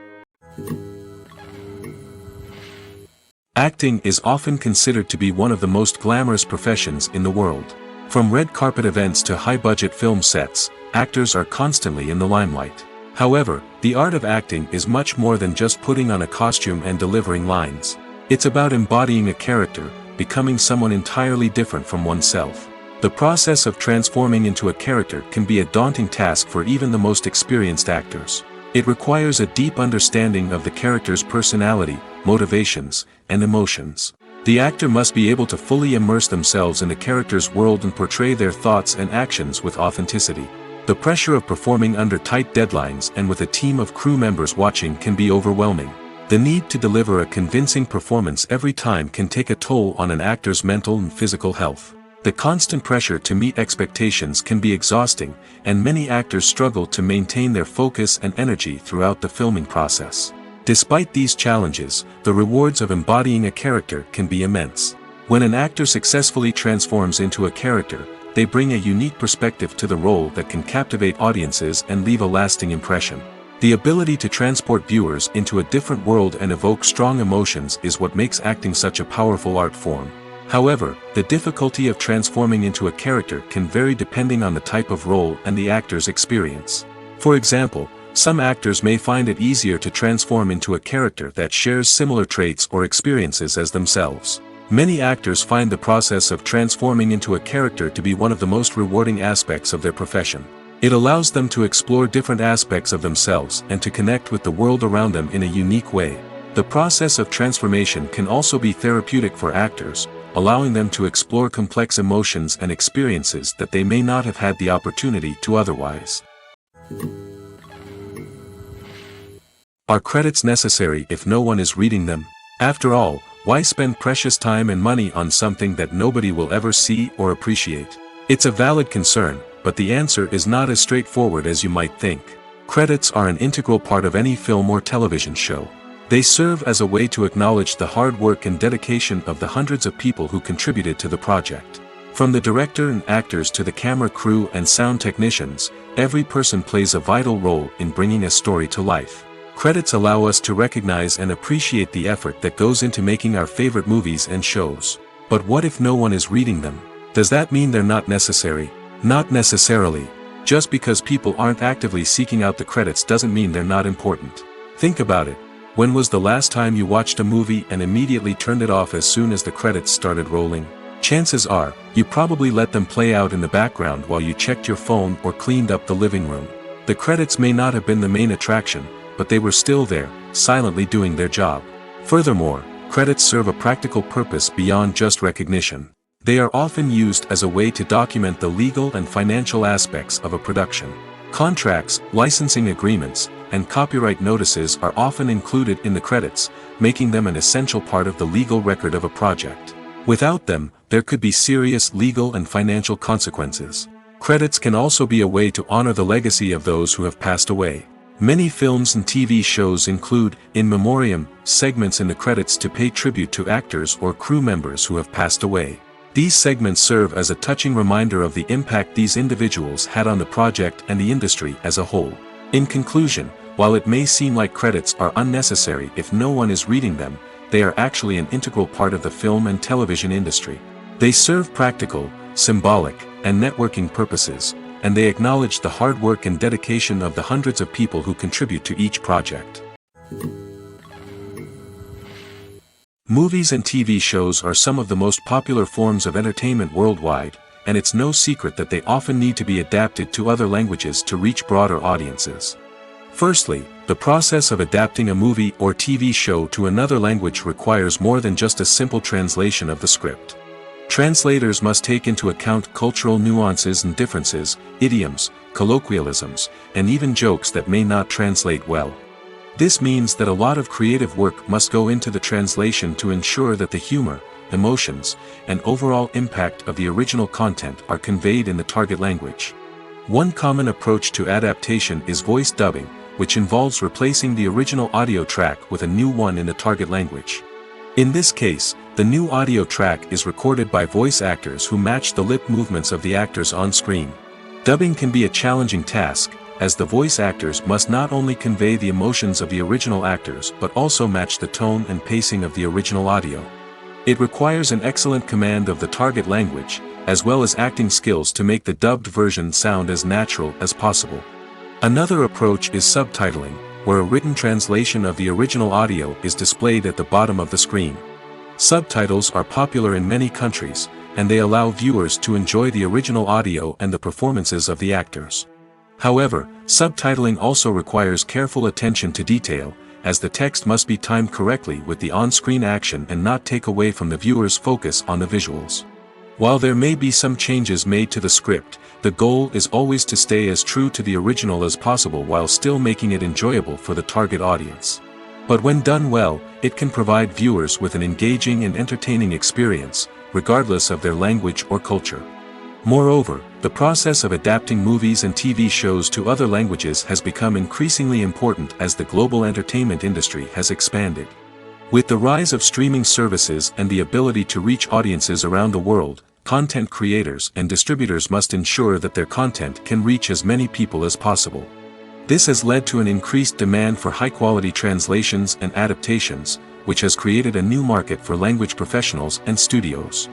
Acting is often considered to be one of the most glamorous professions in the world. From red carpet events to high-budget film sets, actors are constantly in the limelight. However, the art of acting is much more than just putting on a costume and delivering lines. It's about embodying a character, becoming someone entirely different from oneself. The process of transforming into a character can be a daunting task for even the most experienced actors. It requires a deep understanding of the character's personality, motivations, and emotions. The actor must be able to fully immerse themselves in the character's world and portray their thoughts and actions with authenticity. The pressure of performing under tight deadlines and with a team of crew members watching can be overwhelming. The need to deliver a convincing performance every time can take a toll on an actor's mental and physical health. The constant pressure to meet expectations can be exhausting, and many actors struggle to maintain their focus and energy throughout the filming process. Despite these challenges, the rewards of embodying a character can be immense. When an actor successfully transforms into a character, they bring a unique perspective to the role that can captivate audiences and leave a lasting impression. The ability to transport viewers into a different world and evoke strong emotions is what makes acting such a powerful art form. However, the difficulty of transforming into a character can vary depending on the type of role and the actor's experience. For example, some actors may find it easier to transform into a character that shares similar traits or experiences as themselves. Many actors find the process of transforming into a character to be one of the most rewarding aspects of their profession. It allows them to explore different aspects of themselves and to connect with the world around them in a unique way. The process of transformation can also be therapeutic for actors, allowing them to explore complex emotions and experiences that they may not have had the opportunity to otherwise. Are credits necessary if no one is reading them? After all, why spend precious time and money on something that nobody will ever see or appreciate? It's a valid concern, but the answer is not as straightforward as you might think. Credits are an integral part of any film or television show. They serve as a way to acknowledge the hard work and dedication of the hundreds of people who contributed to the project. From the director and actors to the camera crew and sound technicians, every person plays a vital role in bringing a story to life. Credits allow us to recognize and appreciate the effort that goes into making our favorite movies and shows. But what if no one is reading them? Does that mean they're not necessary? Not necessarily. Just because people aren't actively seeking out the credits doesn't mean they're not important. Think about it. When was the last time you watched a movie and immediately turned it off as soon as the credits started rolling? Chances are, you probably let them play out in the background while you checked your phone or cleaned up the living room. The credits may not have been the main attraction, but they were still there, silently doing their job. Furthermore, credits serve a practical purpose beyond just recognition. They are often used as a way to document the legal and financial aspects of a production. Contracts, licensing agreements, and copyright notices are often included in the credits, making them an essential part of the legal record of a project. Without them, there could be serious legal and financial consequences. Credits can also be a way to honor the legacy of those who have passed away. Many films and TV shows include, in memoriam, segments in the credits to pay tribute to actors or crew members who have passed away. These segments serve as a touching reminder of the impact these individuals had on the project and the industry as a whole. In conclusion, while it may seem like credits are unnecessary if no one is reading them, they are actually an integral part of the film and television industry. They serve practical, symbolic, and networking purposes, and they acknowledge the hard work and dedication of the hundreds of people who contribute to each project. Movies and TV shows are some of the most popular forms of entertainment worldwide, and it's no secret that they often need to be adapted to other languages to reach broader audiences. Firstly, the process of adapting a movie or TV show to another language requires more than just a simple translation of the script. Translators must take into account cultural nuances and differences, idioms, colloquialisms, and even jokes that may not translate well. This means that a lot of creative work must go into the translation to ensure that the humor, emotions, and overall impact of the original content are conveyed in the target language. One common approach to adaptation is voice dubbing, which involves replacing the original audio track with a new one in the target language. In this case, the new audio track is recorded by voice actors who match the lip movements of the actors on screen. Dubbing can be a challenging task, as the voice actors must not only convey the emotions of the original actors but also match the tone and pacing of the original audio. It requires an excellent command of the target language, as well as acting skills to make the dubbed version sound as natural as possible. Another approach is subtitling, where a written translation of the original audio is displayed at the bottom of the screen. Subtitles are popular in many countries, and they allow viewers to enjoy the original audio and the performances of the actors. However, subtitling also requires careful attention to detail, as the text must be timed correctly with the on-screen action and not take away from the viewer's focus on the visuals. While there may be some changes made to the script, the goal is always to stay as true to the original as possible while still making it enjoyable for the target audience. But when done well, it can provide viewers with an engaging and entertaining experience, regardless of their language or culture. Moreover, the process of adapting movies and TV shows to other languages has become increasingly important as the global entertainment industry has expanded. With the rise of streaming services and the ability to reach audiences around the world, content creators and distributors must ensure that their content can reach as many people as possible. This has led to an increased demand for high-quality translations and adaptations, which has created a new market for language professionals and studios.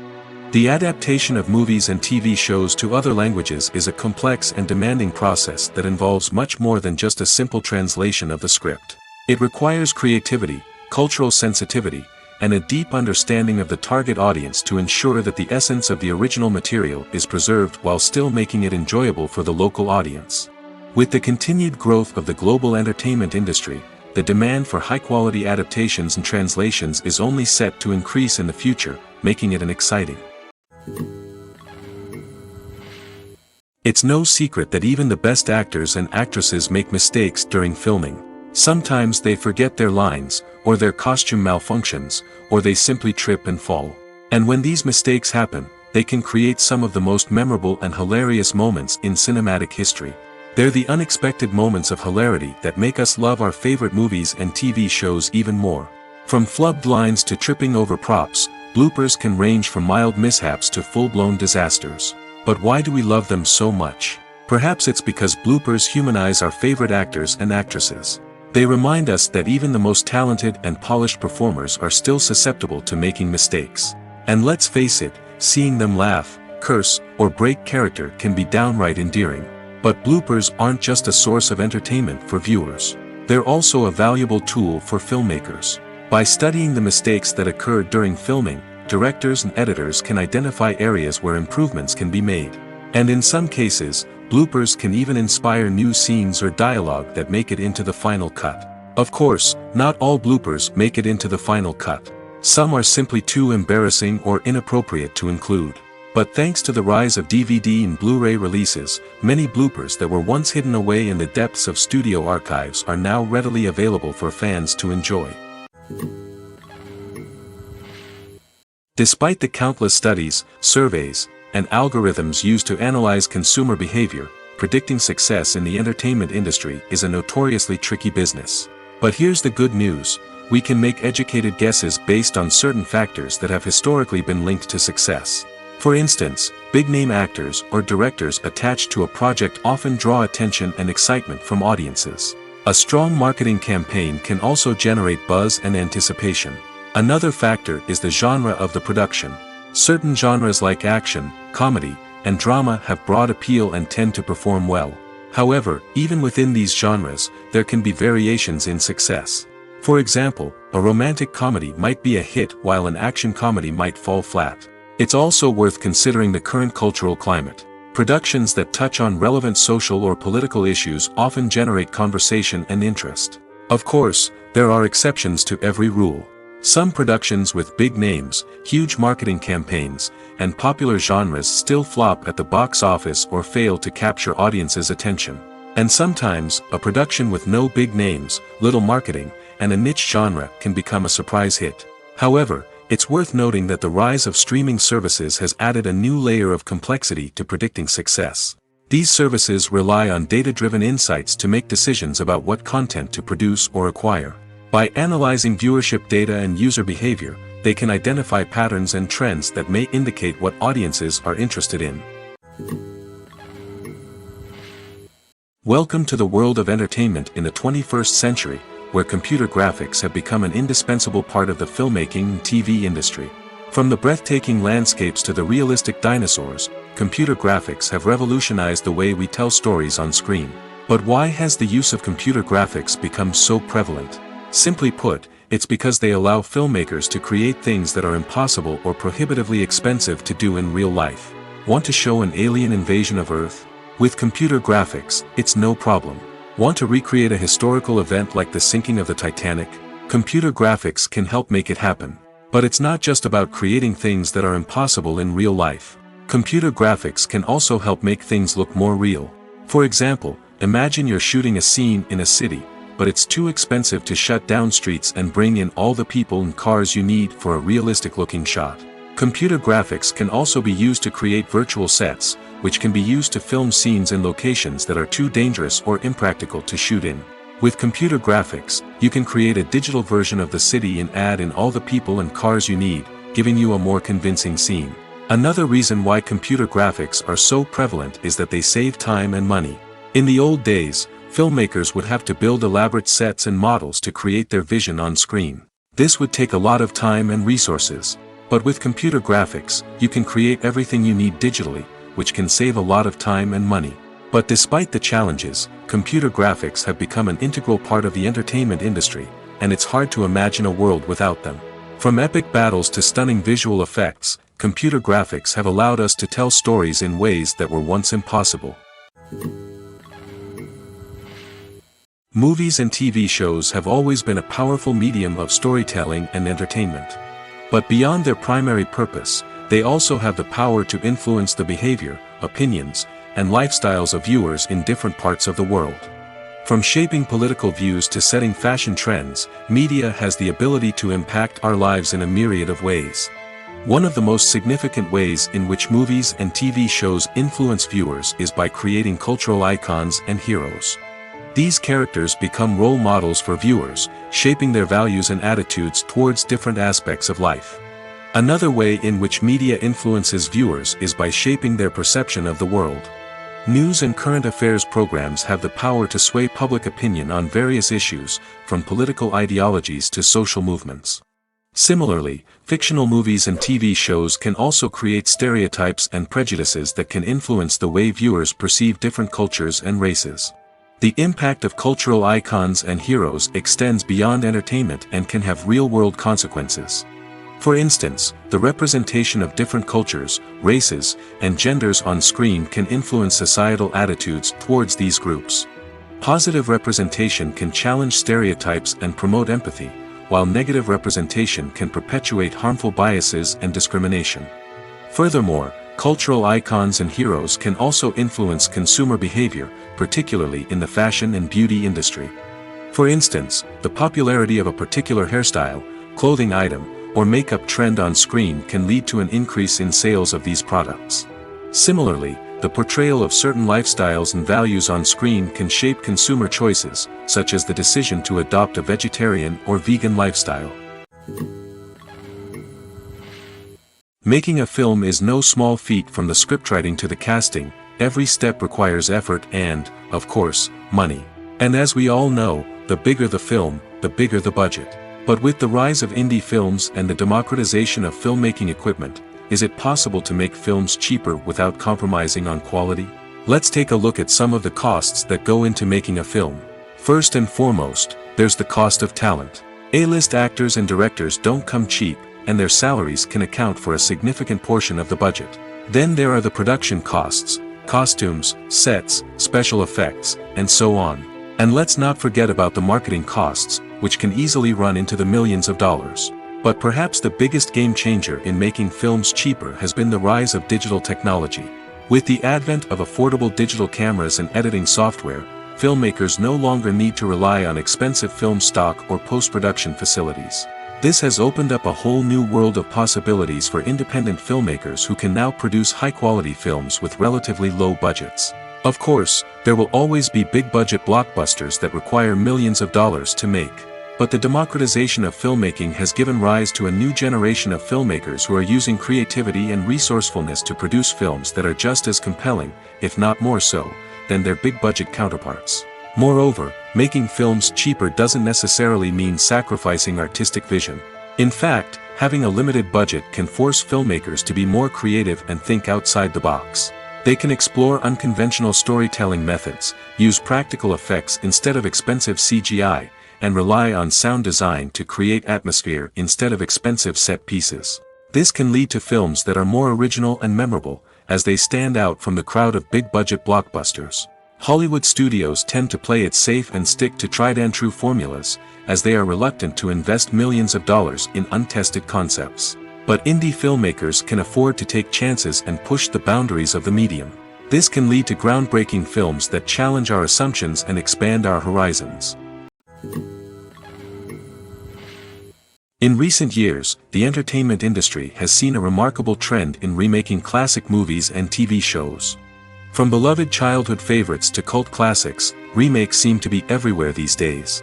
The adaptation of movies and TV shows to other languages is a complex and demanding process that involves much more than just a simple translation of the script. It requires creativity, cultural sensitivity, and a deep understanding of the target audience to ensure that the essence of the original material is preserved while still making it enjoyable for the local audience. With the continued growth of the global entertainment industry, the demand for high-quality adaptations and translations is only set to increase in the future, making it an exciting. It's no secret that even the best actors and actresses make mistakes during filming. Sometimes they forget their lines, or their costume malfunctions, or they simply trip and fall. And when these mistakes happen, they can create some of the most memorable and hilarious moments in cinematic history. They're the unexpected moments of hilarity that make us love our favorite movies and TV shows even more. From flubbed lines to tripping over props, bloopers can range from mild mishaps to full-blown disasters. But why do we love them so much? Perhaps it's because bloopers humanize our favorite actors and actresses. They remind us that even the most talented and polished performers are still susceptible to making mistakes. And let's face it, seeing them laugh, curse, or break character can be downright endearing. But bloopers aren't just a source of entertainment for viewers. They're also a valuable tool for filmmakers. By studying the mistakes that occurred during filming, directors and editors can identify areas where improvements can be made. And in some cases, bloopers can even inspire new scenes or dialogue that make it into the final cut. Of course, not all bloopers make it into the final cut. Some are simply too embarrassing or inappropriate to include. But thanks to the rise of DVD and Blu-ray releases, many bloopers that were once hidden away in the depths of studio archives are now readily available for fans to enjoy. Despite the countless studies, surveys, and algorithms used to analyze consumer behavior, predicting success in the entertainment industry is a notoriously tricky business. But here's the good news: we can make educated guesses based on certain factors that have historically been linked to success. For instance, big-name actors or directors attached to a project often draw attention and excitement from audiences. A strong marketing campaign can also generate buzz and anticipation. Another factor is the genre of the production. Certain genres like action, comedy, and drama have broad appeal and tend to perform well. However, even within these genres, there can be variations in success. For example, a romantic comedy might be a hit while an action comedy might fall flat. It's also worth considering the current cultural climate. Productions that touch on relevant social or political issues often generate conversation and interest. Of course, there are exceptions to every rule. Some productions with big names, huge marketing campaigns, and popular genres still flop at the box office or fail to capture audiences' attention. And sometimes, a production with no big names, little marketing, and a niche genre can become a surprise hit. However, it's worth noting that the rise of streaming services has added a new layer of complexity to predicting success. These services rely on data-driven insights to make decisions about what content to produce or acquire. By analyzing viewership data and user behavior, they can identify patterns and trends that may indicate what audiences are interested in. Welcome to the world of entertainment in the 21st century, where computer graphics have become an indispensable part of the filmmaking and TV industry. From the breathtaking landscapes to the realistic dinosaurs, computer graphics have revolutionized the way we tell stories on screen. But why has the use of computer graphics become so prevalent? Simply put, it's because they allow filmmakers to create things that are impossible or prohibitively expensive to do in real life. Want to show an alien invasion of Earth? With computer graphics, it's no problem. Want to recreate a historical event like the sinking of the Titanic? Computer graphics can help make it happen. But it's not just about creating things that are impossible in real life. Computer graphics can also help make things look more real. For example, imagine you're shooting a scene in a city, but it's too expensive to shut down streets and bring in all the people and cars you need for a realistic-looking shot. Computer graphics can also be used to create virtual sets, which can be used to film scenes in locations that are too dangerous or impractical to shoot in. With computer graphics, you can create a digital version of the city and add in all the people and cars you need, giving you a more convincing scene. Another reason why computer graphics are so prevalent is that they save time and money. In the old days, filmmakers would have to build elaborate sets and models to create their vision on screen. This would take a lot of time and resources. But with computer graphics, you can create everything you need digitally, which can save a lot of time and money. But despite the challenges, computer graphics have become an integral part of the entertainment industry, and it's hard to imagine a world without them. From epic battles to stunning visual effects, computer graphics have allowed us to tell stories in ways that were once impossible. Movies and TV shows have always been a powerful medium of storytelling and entertainment. But beyond their primary purpose, they also have the power to influence the behavior, opinions, and lifestyles of viewers in different parts of the world. From shaping political views to setting fashion trends, media has the ability to impact our lives in a myriad of ways. One of the most significant ways in which movies and TV shows influence viewers is by creating cultural icons and heroes. These characters become role models for viewers, shaping their values and attitudes towards different aspects of life. Another way in which media influences viewers is by shaping their perception of the world. News and current affairs programs have the power to sway public opinion on various issues, from political ideologies to social movements. Similarly, fictional movies and TV shows can also create stereotypes and prejudices that can influence the way viewers perceive different cultures and races. The impact of cultural icons and heroes extends beyond entertainment and can have real-world consequences. For instance, the representation of different cultures, races, and genders on screen can influence societal attitudes towards these groups. Positive representation can challenge stereotypes and promote empathy, while negative representation can perpetuate harmful biases and discrimination. Furthermore, cultural icons and heroes can also influence consumer behavior, particularly in the fashion and beauty industry. For instance, the popularity of a particular hairstyle, clothing item, or makeup trend on screen can lead to an increase in sales of these products. Similarly, the portrayal of certain lifestyles and values on screen can shape consumer choices, such as the decision to adopt a vegetarian or vegan lifestyle. Making a film is no small feat. From the scriptwriting to the casting, every step requires effort and, of course, money. And as we all know, the bigger the film, the bigger the budget. But with the rise of indie films and the democratization of filmmaking equipment, is it possible to make films cheaper without compromising on quality? Let's take a look at some of the costs that go into making a film. First and foremost, there's the cost of talent. A-list actors and directors don't come cheap, and their salaries can account for a significant portion of the budget. Then there are the production costs, costumes, sets, special effects, and so on. And let's not forget about the marketing costs, which can easily run into the millions of dollars. But perhaps the biggest game changer in making films cheaper has been the rise of digital technology. With the advent of affordable digital cameras and editing software, filmmakers no longer need to rely on expensive film stock or post-production facilities. This has opened up a whole new world of possibilities for independent filmmakers who can now produce high-quality films with relatively low budgets. Of course, there will always be big-budget blockbusters that require millions of dollars to make. But the democratization of filmmaking has given rise to a new generation of filmmakers who are using creativity and resourcefulness to produce films that are just as compelling, if not more so, than their big-budget counterparts. Moreover, making films cheaper doesn't necessarily mean sacrificing artistic vision. In fact, having a limited budget can force filmmakers to be more creative and think outside the box. They can explore unconventional storytelling methods, use practical effects instead of expensive CGI, and rely on sound design to create atmosphere instead of expensive set pieces. This can lead to films that are more original and memorable, as they stand out from the crowd of big-budget blockbusters. Hollywood studios tend to play it safe and stick to tried-and-true formulas, as they are reluctant to invest millions of dollars in untested concepts. But indie filmmakers can afford to take chances and push the boundaries of the medium. This can lead to groundbreaking films that challenge our assumptions and expand our horizons. In recent years, the entertainment industry has seen a remarkable trend in remaking classic movies and TV shows. From beloved childhood favorites to cult classics, remakes seem to be everywhere these days.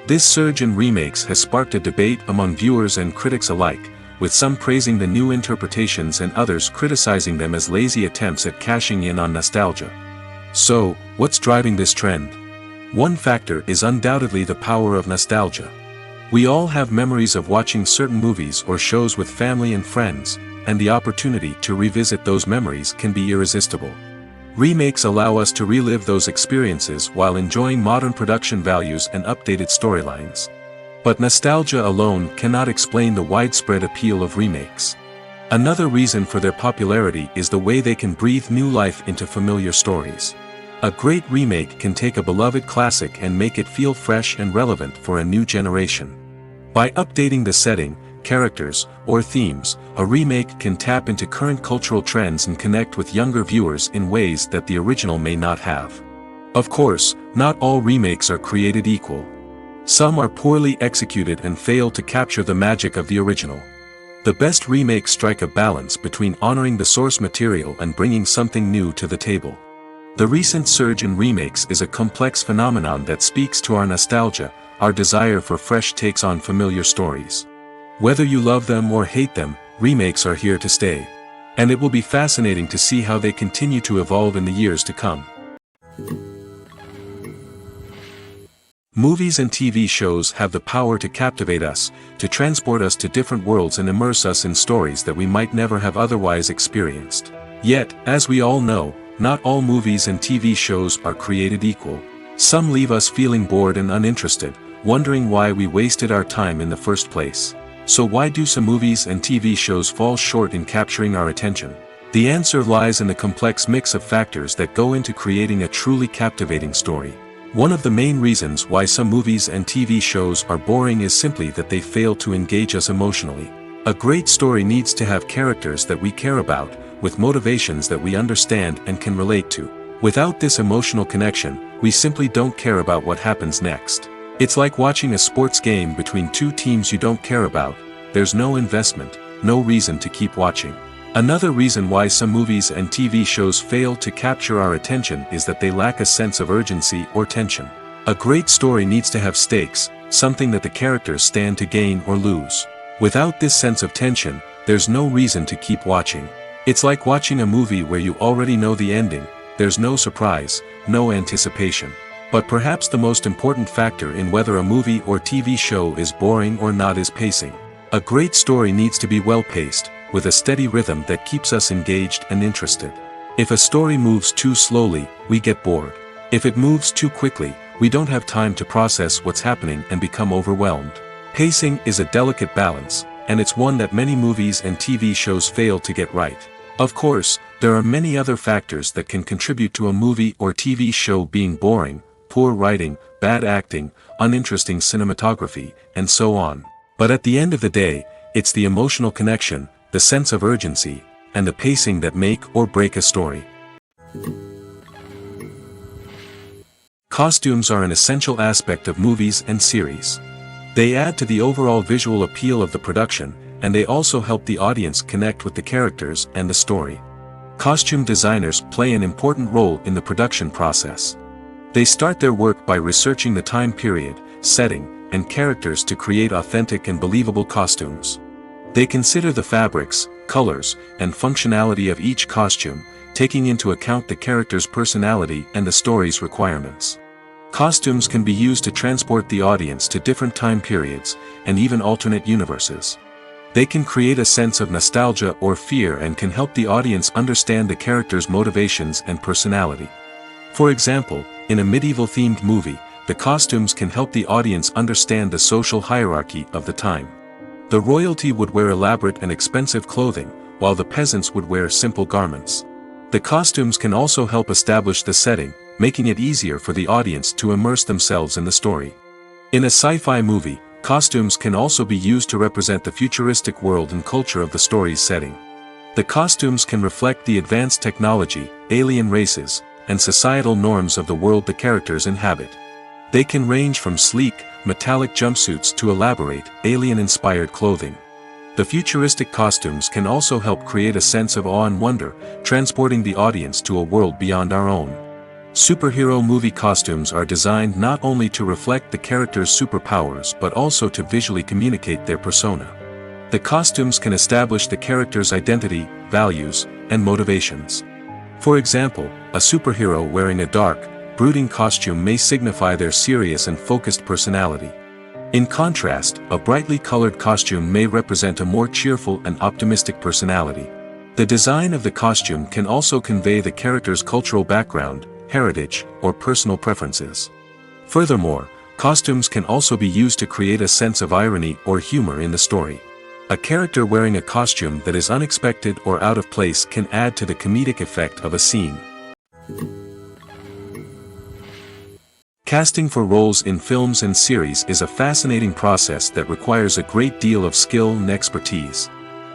This surge in remakes has sparked a debate among viewers and critics alike, with some praising the new interpretations and others criticizing them as lazy attempts at cashing in on nostalgia. So, what's driving this trend? One factor is undoubtedly the power of nostalgia. We all have memories of watching certain movies or shows with family and friends, and the opportunity to revisit those memories can be irresistible. Remakes allow us to relive those experiences while enjoying modern production values and updated storylines. But nostalgia alone cannot explain the widespread appeal of remakes. Another reason for their popularity is the way they can breathe new life into familiar stories. A great remake can take a beloved classic and make it feel fresh and relevant for a new generation. By updating the setting, characters, or themes, a remake can tap into current cultural trends and connect with younger viewers in ways that the original may not have. Of course, not all remakes are created equal. Some are poorly executed and fail to capture the magic of the original. The best remakes strike a balance between honoring the source material and bringing something new to the table. The recent surge in remakes is a complex phenomenon that speaks to our nostalgia, our desire for fresh takes on familiar stories. Whether you love them or hate them, remakes are here to stay. And it will be fascinating to see how they continue to evolve in the years to come. Movies and TV shows have the power to captivate us, to transport us to different worlds and immerse us in stories that we might never have otherwise experienced. Yet, as we all know, not all movies and TV shows are created equal. Some leave us feeling bored and uninterested, wondering why we wasted our time in the first place. So why do some movies and TV shows fall short in capturing our attention? The answer lies in the complex mix of factors that go into creating a truly captivating story. One of the main reasons why some movies and TV shows are boring is simply that they fail to engage us emotionally. A great story needs to have characters that we care about, with motivations that we understand and can relate to. Without this emotional connection, we simply don't care about what happens next. It's like watching a sports game between two teams you don't care about. There's no investment, no reason to keep watching. Another reason why some movies and TV shows fail to capture our attention is that they lack a sense of urgency or tension. A great story needs to have stakes, something that the characters stand to gain or lose. Without this sense of tension, there's no reason to keep watching. It's like watching a movie where you already know the ending. There's no surprise, no anticipation. But perhaps the most important factor in whether a movie or TV show is boring or not is pacing. A great story needs to be well-paced, with a steady rhythm that keeps us engaged and interested. If a story moves too slowly, we get bored. If it moves too quickly, we don't have time to process what's happening and become overwhelmed. Pacing is a delicate balance, and it's one that many movies and TV shows fail to get right. Of course, there are many other factors that can contribute to a movie or TV show being boring: poor writing, bad acting, uninteresting cinematography, and so on. But at the end of the day, it's the emotional connection, the sense of urgency, and the pacing that make or break a story. Costumes are an essential aspect of movies and series. They add to the overall visual appeal of the production, and they also help the audience connect with the characters and the story. Costume designers play an important role in the production process. They start their work by researching the time period, setting, and characters to create authentic and believable costumes. They consider the fabrics, colors, and functionality of each costume, taking into account the character's personality and the story's requirements. Costumes can be used to transport the audience to different time periods, and even alternate universes. They can create a sense of nostalgia or fear and can help the audience understand the character's motivations and personality. For example, in a medieval-themed movie, the costumes can help the audience understand the social hierarchy of the time. The royalty would wear elaborate and expensive clothing, while the peasants would wear simple garments. The costumes can also help establish the setting, making it easier for the audience to immerse themselves in the story. In a sci-fi movie, costumes can also be used to represent the futuristic world and culture of the story's setting. The costumes can reflect the advanced technology, alien races, and societal norms of the world the characters inhabit. They can range from sleek, metallic jumpsuits to elaborate, alien-inspired clothing. The futuristic costumes can also help create a sense of awe and wonder, transporting the audience to a world beyond our own. Superhero movie costumes are designed not only to reflect the character's superpowers but also to visually communicate their persona. The costumes can establish the character's identity, values, and motivations. For example, a superhero wearing a dark, brooding costume may signify their serious and focused personality. In contrast, a brightly colored costume may represent a more cheerful and optimistic personality. The design of the costume can also convey the character's cultural background, heritage, or personal preferences. Furthermore, costumes can also be used to create a sense of irony or humor in the story. A character wearing a costume that is unexpected or out of place can add to the comedic effect of a scene. Casting for roles in films and series is a fascinating process that requires a great deal of skill and expertise.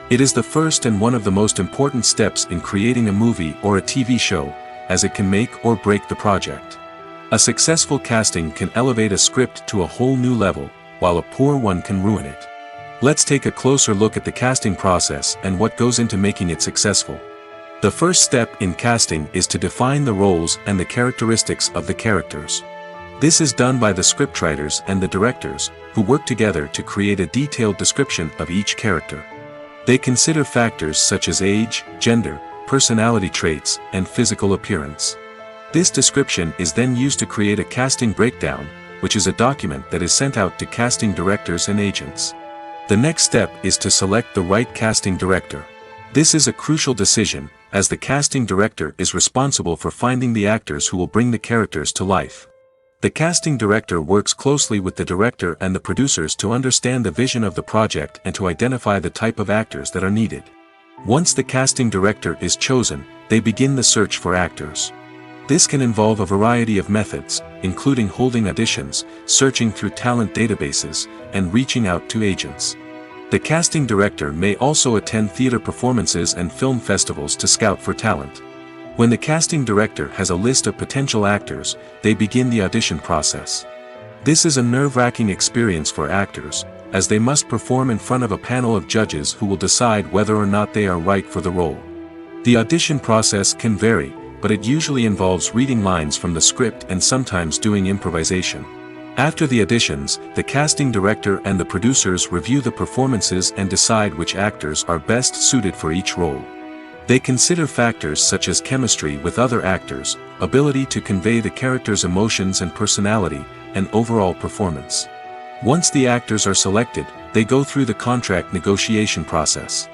It is the first and one of the most important steps in creating a movie or a TV show, as it can make or break the project. A successful casting can elevate a script to a whole new level, while a poor one can ruin it. Let's take a closer look at the casting process and what goes into making it successful. The first step in casting is to define the roles and the characteristics of the characters. This is done by the scriptwriters and the directors, who work together to create a detailed description of each character. They consider factors such as age, gender, personality traits, and physical appearance. This description is then used to create a casting breakdown, which is a document that is sent out to casting directors and agents. The next step is to select the right casting director. This is a crucial decision, as the casting director is responsible for finding the actors who will bring the characters to life. The casting director works closely with the director and the producers to understand the vision of the project and to identify the type of actors that are needed. Once the casting director is chosen, they begin the search for actors. This can involve a variety of methods, including holding auditions, searching through talent databases, and reaching out to agents. The casting director may also attend theater performances and film festivals to scout for talent. When the casting director has a list of potential actors, they begin the audition process. This is a nerve-wracking experience for actors, as they must perform in front of a panel of judges who will decide whether or not they are right for the role. The audition process can vary, but it usually involves reading lines from the script and sometimes doing improvisation. After the auditions, the casting director and the producers review the performances and decide which actors are best suited for each role. They consider factors such as chemistry with other actors, ability to convey the character's emotions and personality, and overall performance. Once the actors are selected, they go through the contract negotiation process.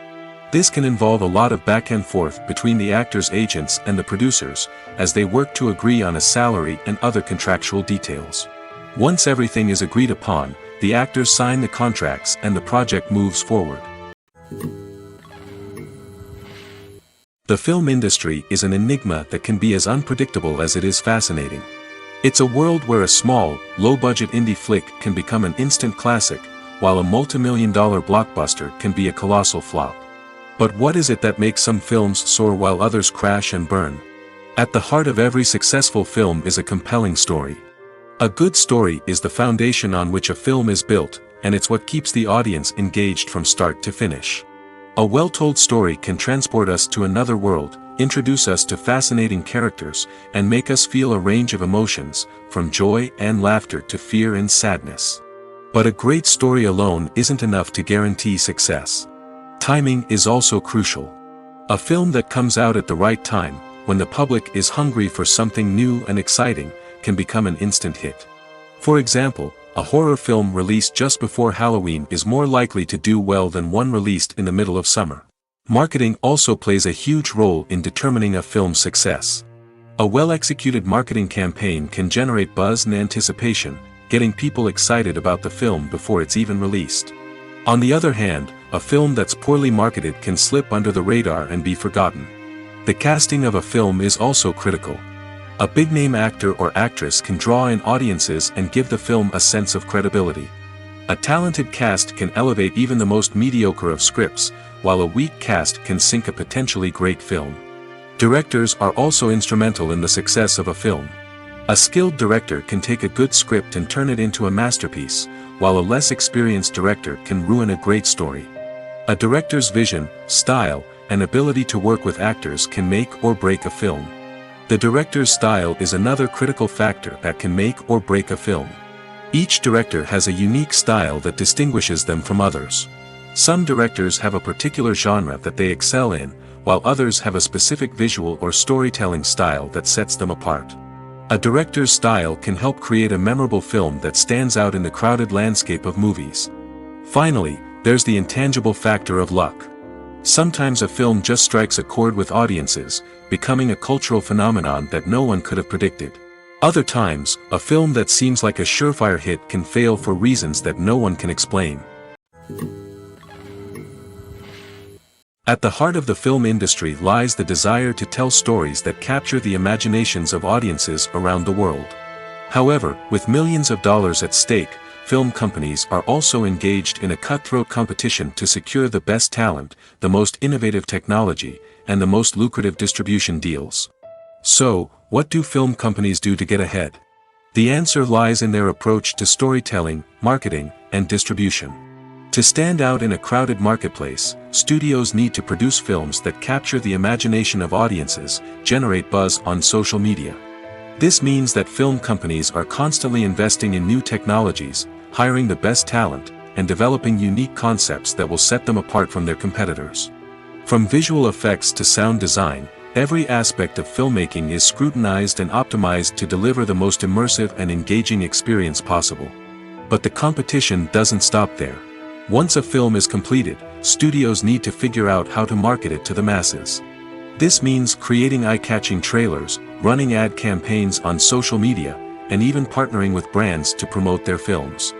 This can involve a lot of back and forth between the actors' agents and the producers, as they work to agree on a salary and other contractual details. Once everything is agreed upon, the actors sign the contracts and the project moves forward. The film industry is an enigma that can be as unpredictable as it is fascinating. It's a world where a small, low-budget indie flick can become an instant classic, while a multi-million-dollar blockbuster can be a colossal flop. But what is it that makes some films soar while others crash and burn? At the heart of every successful film is a compelling story. A good story is the foundation on which a film is built, and it's what keeps the audience engaged from start to finish. A well-told story can transport us to another world, introduce us to fascinating characters, and make us feel a range of emotions, from joy and laughter to fear and sadness. But a great story alone isn't enough to guarantee success. Timing is also crucial. A film that comes out at the right time, when the public is hungry for something new and exciting, can become an instant hit. For example, a horror film released just before Halloween is more likely to do well than one released in the middle of summer. Marketing also plays a huge role in determining a film's success. A well-executed marketing campaign can generate buzz and anticipation, getting people excited about the film before it's even released. On the other hand, a film that's poorly marketed can slip under the radar and be forgotten. The casting of a film is also critical. A big-name actor or actress can draw in audiences and give the film a sense of credibility. A talented cast can elevate even the most mediocre of scripts, while a weak cast can sink a potentially great film. Directors are also instrumental in the success of a film. A skilled director can take a good script and turn it into a masterpiece, while a less experienced director can ruin a great story. A director's vision, style, and ability to work with actors can make or break a film. The director's style is another critical factor that can make or break a film. Each director has a unique style that distinguishes them from others. Some directors have a particular genre that they excel in, while others have a specific visual or storytelling style that sets them apart. A director's style can help create a memorable film that stands out in the crowded landscape of movies. Finally, there's the intangible factor of luck. Sometimes a film just strikes a chord with audiences, becoming a cultural phenomenon that no one could have predicted. Other times, a film that seems like a surefire hit can fail for reasons that no one can explain. At the heart of the film industry lies the desire to tell stories that capture the imaginations of audiences around the world. However, with millions of dollars at stake, film companies are also engaged in a cutthroat competition to secure the best talent, the most innovative technology, and the most lucrative distribution deals. So, what do film companies do to get ahead? The answer lies in their approach to storytelling, marketing, and distribution. To stand out in a crowded marketplace, studios need to produce films that capture the imagination of audiences, generate buzz on social media. This means that film companies are constantly investing in new technologies, hiring the best talent, and developing unique concepts that will set them apart from their competitors. From visual effects to sound design, every aspect of filmmaking is scrutinized and optimized to deliver the most immersive and engaging experience possible. But the competition doesn't stop there. Once a film is completed, studios need to figure out how to market it to the masses. This means creating eye-catching trailers, running ad campaigns on social media, and even partnering with brands to promote their films.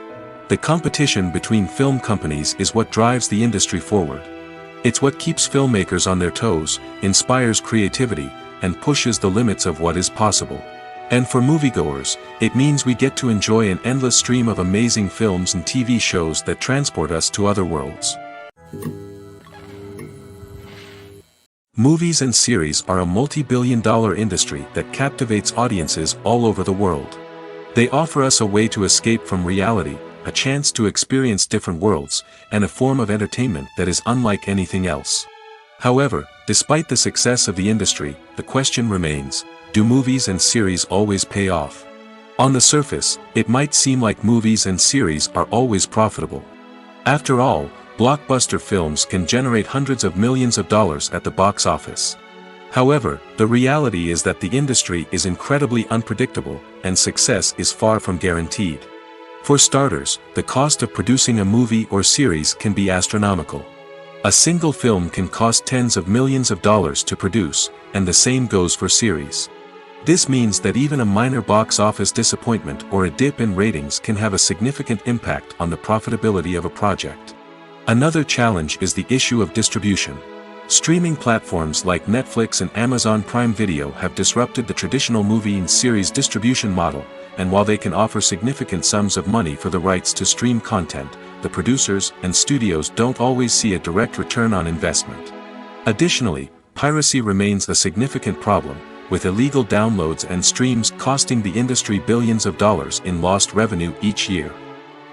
The competition between film companies is what drives the industry forward. It's what keeps filmmakers on their toes, inspires creativity, and pushes the limits of what is possible. And for moviegoers, it means we get to enjoy an endless stream of amazing films and TV shows that transport us to other worlds. Movies and series are a multi-billion-dollar industry that captivates audiences all over the world. They offer us a way to escape from reality, a chance to experience different worlds, and a form of entertainment that is unlike anything else. However, despite the success of the industry, the question remains, do movies and series always pay off? On the surface, it might seem like movies and series are always profitable. After all, blockbuster films can generate hundreds of millions of dollars at the box office. However, the reality is that the industry is incredibly unpredictable, and success is far from guaranteed. For starters, the cost of producing a movie or series can be astronomical. A single film can cost tens of millions of dollars to produce, and the same goes for series. This means that even a minor box office disappointment or a dip in ratings can have a significant impact on the profitability of a project. Another challenge is the issue of distribution. Streaming platforms like Netflix and Amazon Prime Video have disrupted the traditional movie and series distribution model, and while they can offer significant sums of money for the rights to stream content, the producers and studios don't always see a direct return on investment. Additionally, piracy remains a significant problem, with illegal downloads and streams costing the industry billions of dollars in lost revenue each year.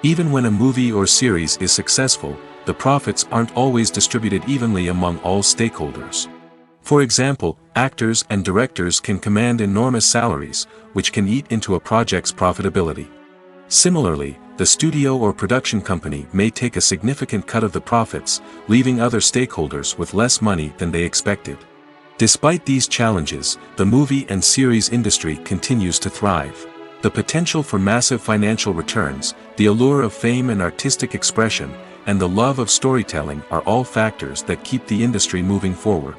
Even when a movie or series is successful, the profits aren't always distributed evenly among all stakeholders. For example, actors and directors can command enormous salaries, which can eat into a project's profitability. Similarly, the studio or production company may take a significant cut of the profits, leaving other stakeholders with less money than they expected. Despite these challenges, the movie and series industry continues to thrive. The potential for massive financial returns, the allure of fame and artistic expression, and the love of storytelling are all factors that keep the industry moving forward.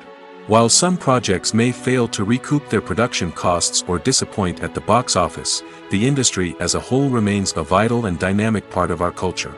While some projects may fail to recoup their production costs or disappoint at the box office, the industry as a whole remains a vital and dynamic part of our culture.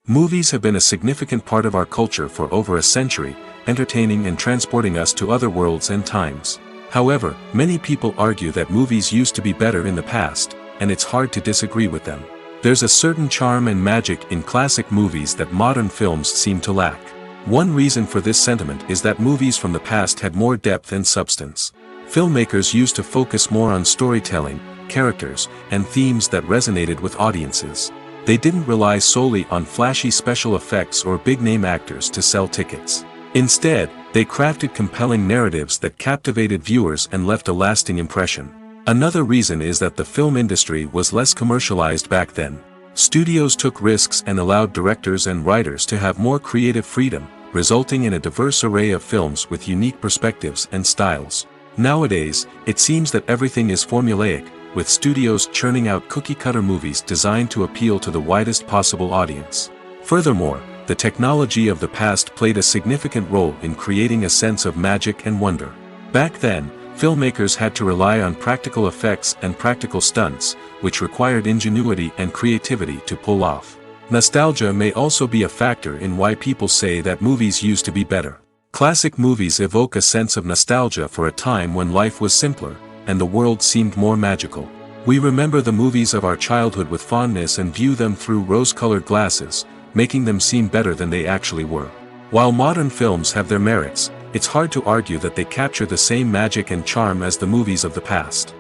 Movies have been a significant part of our culture for over a century, entertaining and transporting us to other worlds and times. However, many people argue that movies used to be better in the past, and it's hard to disagree with them. There's a certain charm and magic in classic movies that modern films seem to lack. One reason for this sentiment is that movies from the past had more depth and substance. Filmmakers used to focus more on storytelling, characters, and themes that resonated with audiences. They didn't rely solely on flashy special effects or big-name actors to sell tickets. Instead, they crafted compelling narratives that captivated viewers and left a lasting impression. Another reason is that the film industry was less commercialized back then. Studios took risks and allowed directors and writers to have more creative freedom, resulting in a diverse array of films with unique perspectives and styles. Nowadays, it seems that everything is formulaic, with studios churning out cookie-cutter movies designed to appeal to the widest possible audience. Furthermore, the technology of the past played a significant role in creating a sense of magic and wonder. Back then, filmmakers had to rely on practical effects and practical stunts, which required ingenuity and creativity to pull off. Nostalgia may also be a factor in why people say that movies used to be better. Classic movies evoke a sense of nostalgia for a time when life was simpler, and the world seemed more magical. We remember the movies of our childhood with fondness and view them through rose-colored glasses, making them seem better than they actually were. While modern films have their merits, it's hard to argue that they capture the same magic and charm as the movies of the past.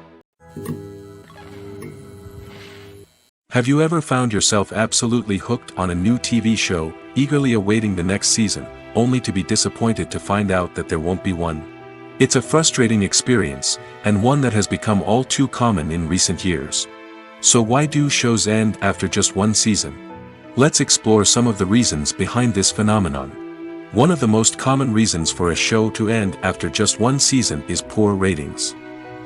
Have you ever found yourself absolutely hooked on a new TV show, eagerly awaiting the next season, only to be disappointed to find out that there won't be one? It's a frustrating experience, and one that has become all too common in recent years. So why do shows end after just one season? Let's explore some of the reasons behind this phenomenon. One of the most common reasons for a show to end after just one season is poor ratings.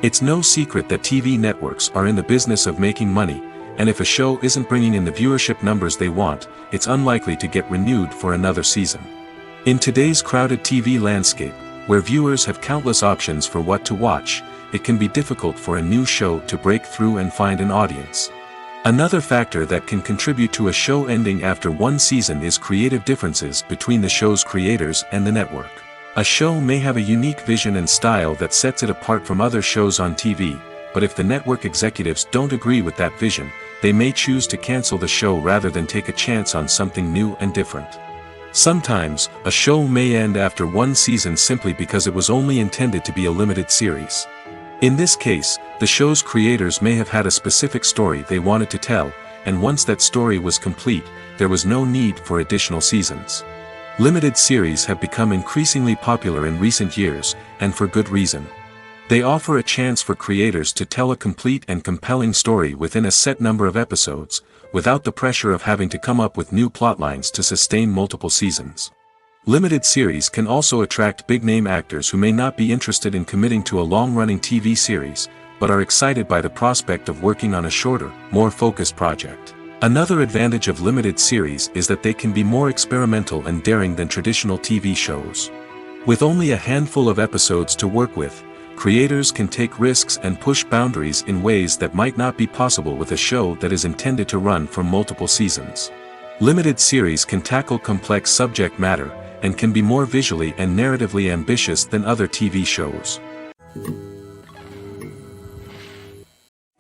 It's no secret that TV networks are in the business of making money, and if a show isn't bringing in the viewership numbers they want, it's unlikely to get renewed for another season. In today's crowded TV landscape, where viewers have countless options for what to watch, it can be difficult for a new show to break through and find an audience. Another factor that can contribute to a show ending after one season is creative differences between the show's creators and the network. A show may have a unique vision and style that sets it apart from other shows on TV, but if the network executives don't agree with that vision, they may choose to cancel the show rather than take a chance on something new and different. Sometimes, a show may end after one season simply because it was only intended to be a limited series. In this case, the show's creators may have had a specific story they wanted to tell, and once that story was complete, there was no need for additional seasons. Limited series have become increasingly popular in recent years, and for good reason. They offer a chance for creators to tell a complete and compelling story within a set number of episodes, without the pressure of having to come up with new plotlines to sustain multiple seasons. Limited series can also attract big-name actors who may not be interested in committing to a long-running TV series, but are excited by the prospect of working on a shorter, more focused project. Another advantage of limited series is that they can be more experimental and daring than traditional TV shows. With only a handful of episodes to work with, creators can take risks and push boundaries in ways that might not be possible with a show that is intended to run for multiple seasons. Limited series can tackle complex subject matter, and can be more visually and narratively ambitious than other TV shows.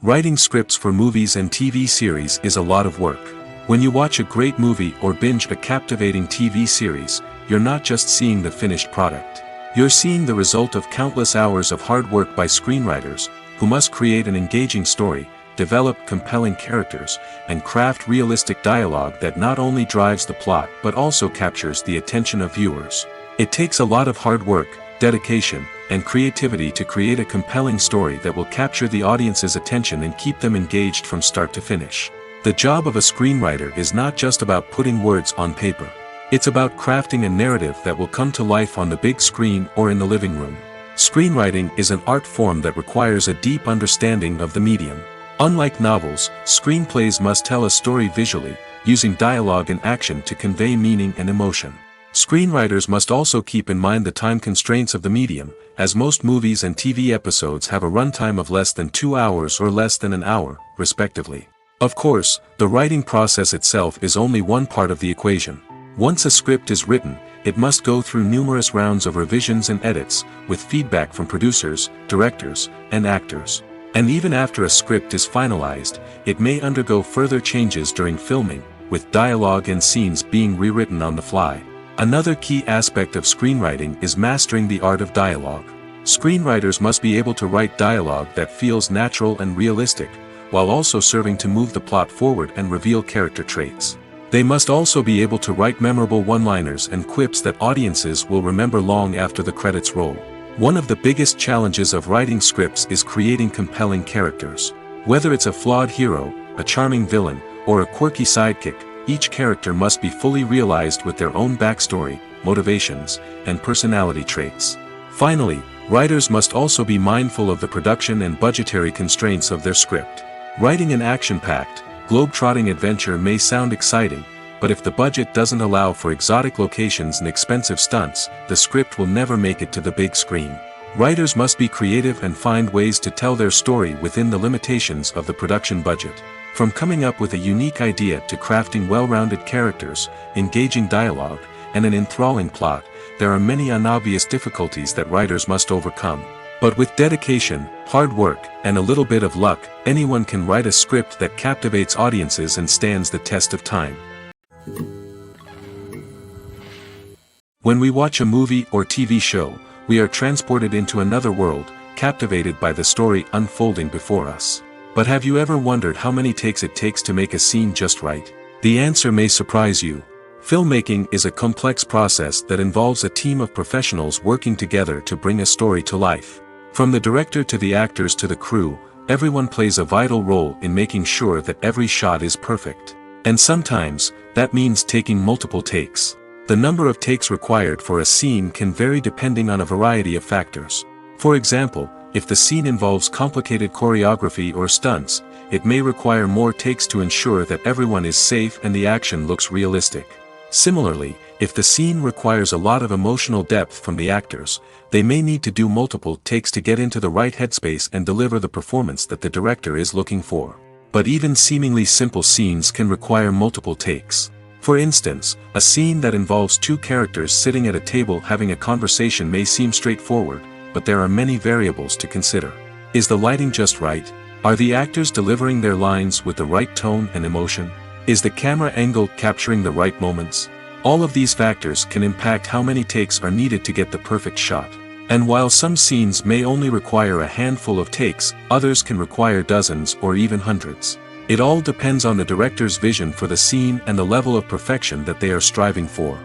Writing scripts for movies and TV series is a lot of work. When you watch a great movie or binge a captivating TV series, you're not just seeing the finished product. You're seeing the result of countless hours of hard work by screenwriters, who must create an engaging story, develop compelling characters, and craft realistic dialogue that not only drives the plot but also captures the attention of viewers. It takes a lot of hard work, dedication, and creativity to create a compelling story that will capture the audience's attention and keep them engaged from start to finish. The job of a screenwriter is not just about putting words on paper. It's about crafting a narrative that will come to life on the big screen or in the living room. Screenwriting is an art form that requires a deep understanding of the medium. Unlike novels, screenplays must tell a story visually, using dialogue and action to convey meaning and emotion. Screenwriters must also keep in mind the time constraints of the medium, as most movies and TV episodes have a runtime of less than 2 hours or less than an hour, respectively. Of course, the writing process itself is only one part of the equation. Once a script is written, it must go through numerous rounds of revisions and edits, with feedback from producers, directors, and actors. And even after a script is finalized, it may undergo further changes during filming, with dialogue and scenes being rewritten on the fly. Another key aspect of screenwriting is mastering the art of dialogue. Screenwriters must be able to write dialogue that feels natural and realistic, while also serving to move the plot forward and reveal character traits. They must also be able to write memorable one-liners and quips that audiences will remember long after the credits roll. One of the biggest challenges of writing scripts is creating compelling characters. Whether it's a flawed hero, a charming villain, or a quirky sidekick, each character must be fully realized with their own backstory, motivations, and personality traits. Finally, writers must also be mindful of the production and budgetary constraints of their script. Writing an action-packed, globe-trotting adventure may sound exciting, but if the budget doesn't allow for exotic locations and expensive stunts, the script will never make it to the big screen. Writers must be creative and find ways to tell their story within the limitations of the production budget. From coming up with a unique idea to crafting well-rounded characters, engaging dialogue, and an enthralling plot, there are many unobvious difficulties that writers must overcome. But with dedication, hard work, and a little bit of luck, anyone can write a script that captivates audiences and stands the test of time. When we watch a movie or TV show, we are transported into another world, captivated by the story unfolding before us. But have you ever wondered how many takes it takes to make a scene just right? The answer may surprise you. Filmmaking is a complex process that involves a team of professionals working together to bring a story to life. From the director to the actors to the crew, everyone plays a vital role in making sure that every shot is perfect. And sometimes, that means taking multiple takes. The number of takes required for a scene can vary depending on a variety of factors. For example, if the scene involves complicated choreography or stunts, it may require more takes to ensure that everyone is safe and the action looks realistic. Similarly, if the scene requires a lot of emotional depth from the actors, they may need to do multiple takes to get into the right headspace and deliver the performance that the director is looking for. But even seemingly simple scenes can require multiple takes. For instance, a scene that involves two characters sitting at a table having a conversation may seem straightforward, but there are many variables to consider. Is the lighting just right? Are the actors delivering their lines with the right tone and emotion? Is the camera angle capturing the right moments? All of these factors can impact how many takes are needed to get the perfect shot. And while some scenes may only require a handful of takes, others can require dozens or even hundreds. It all depends on the director's vision for the scene and the level of perfection that they are striving for.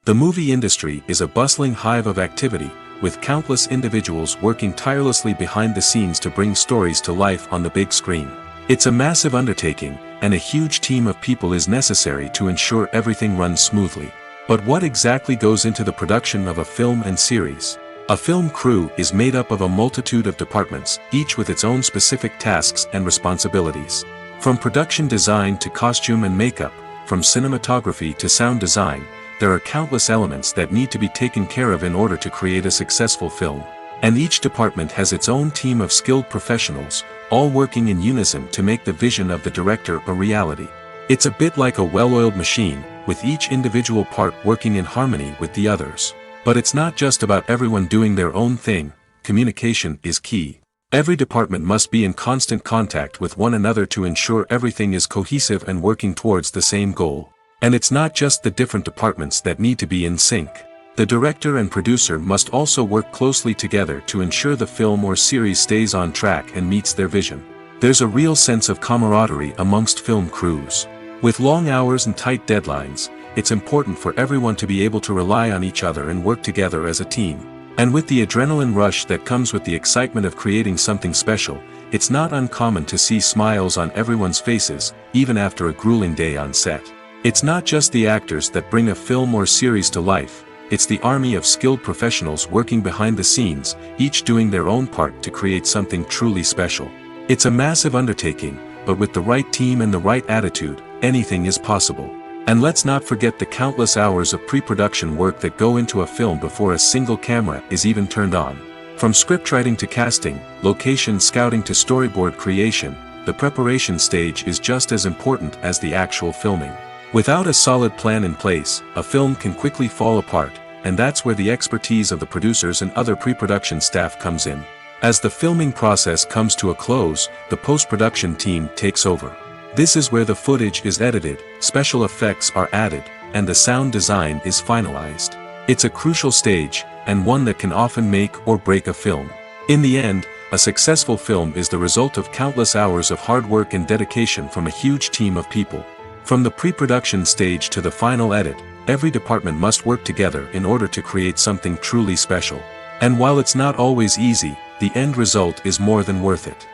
The movie industry is a bustling hive of activity, with countless individuals working tirelessly behind the scenes to bring stories to life on the big screen. It's a massive undertaking, and a huge team of people is necessary to ensure everything runs smoothly. But what exactly goes into the production of a film and series? A film crew is made up of a multitude of departments, each with its own specific tasks and responsibilities. From production design to costume and makeup, from cinematography to sound design, there are countless elements that need to be taken care of in order to create a successful film. And each department has its own team of skilled professionals, all working in unison to make the vision of the director a reality. It's a bit like a well-oiled machine, with each individual part working in harmony with the others. But it's not just about everyone doing their own thing. Communication is key. Every department must be in constant contact with one another to ensure everything is cohesive and working towards the same goal. And it's not just the different departments that need to be in sync. The director and producer must also work closely together to ensure the film or series stays on track and meets their vision. There's a real sense of camaraderie amongst film crews. With long hours and tight deadlines, it's important for everyone to be able to rely on each other and work together as a team. And with the adrenaline rush that comes with the excitement of creating something special, it's not uncommon to see smiles on everyone's faces, even after a grueling day on set. It's not just the actors that bring a film or series to life, it's the army of skilled professionals working behind the scenes, each doing their own part to create something truly special. It's a massive undertaking, but with the right team and the right attitude, anything is possible. And let's not forget the countless hours of pre-production work that go into a film before a single camera is even turned on. From scriptwriting to casting, location scouting to storyboard creation, the preparation stage is just as important as the actual filming. Without a solid plan in place, a film can quickly fall apart, and that's where the expertise of the producers and other pre-production staff comes in. As the filming process comes to a close, the post-production team takes over. This is where the footage is edited, special effects are added, and the sound design is finalized. It's a crucial stage, and one that can often make or break a film. In the end, a successful film is the result of countless hours of hard work and dedication from a huge team of people. From the pre-production stage to the final edit, every department must work together in order to create something truly special. And while it's not always easy, the end result is more than worth it.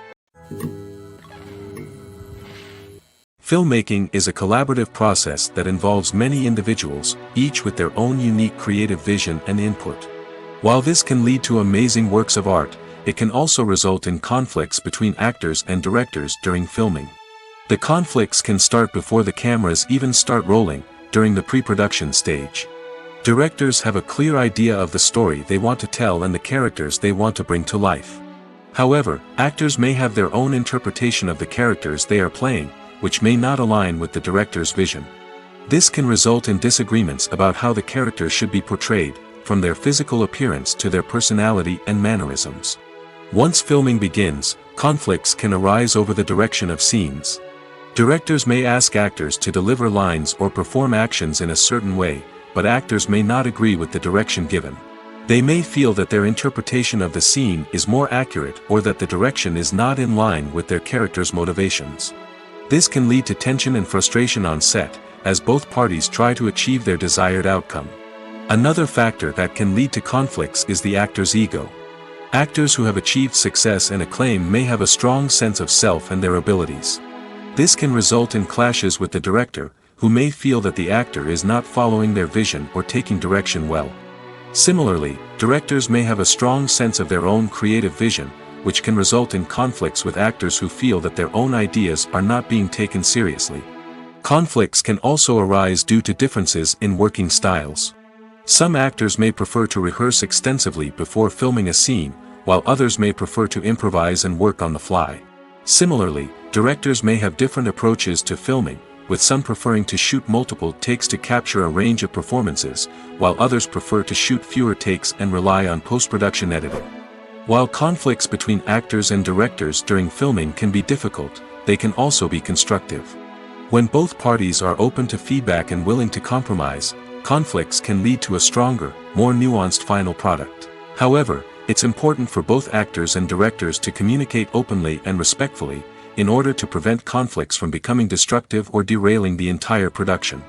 Filmmaking is a collaborative process that involves many individuals, each with their own unique creative vision and input. While this can lead to amazing works of art, it can also result in conflicts between actors and directors during filming. The conflicts can start before the cameras even start rolling, during the pre-production stage. Directors have a clear idea of the story they want to tell and the characters they want to bring to life. However, actors may have their own interpretation of the characters they are playing, which may not align with the director's vision. This can result in disagreements about how the characters should be portrayed, from their physical appearance to their personality and mannerisms. Once filming begins, conflicts can arise over the direction of scenes. Directors may ask actors to deliver lines or perform actions in a certain way, but actors may not agree with the direction given. They may feel that their interpretation of the scene is more accurate or that the direction is not in line with their character's motivations. This can lead to tension and frustration on set, as both parties try to achieve their desired outcome. Another factor that can lead to conflicts is the actor's ego. Actors who have achieved success and acclaim may have a strong sense of self and their abilities. This can result in clashes with the director, who may feel that the actor is not following their vision or taking direction well. Similarly, directors may have a strong sense of their own creative vision, which can result in conflicts with actors who feel that their own ideas are not being taken seriously. Conflicts can also arise due to differences in working styles. Some actors may prefer to rehearse extensively before filming a scene, while others may prefer to improvise and work on the fly. Similarly, directors may have different approaches to filming, with some preferring to shoot multiple takes to capture a range of performances, while others prefer to shoot fewer takes and rely on post-production editing. While conflicts between actors and directors during filming can be difficult, they can also be constructive. When both parties are open to feedback and willing to compromise, conflicts can lead to a stronger, more nuanced final product. However, it's important for both actors and directors to communicate openly and respectfully, in order to prevent conflicts from becoming destructive or derailing the entire production.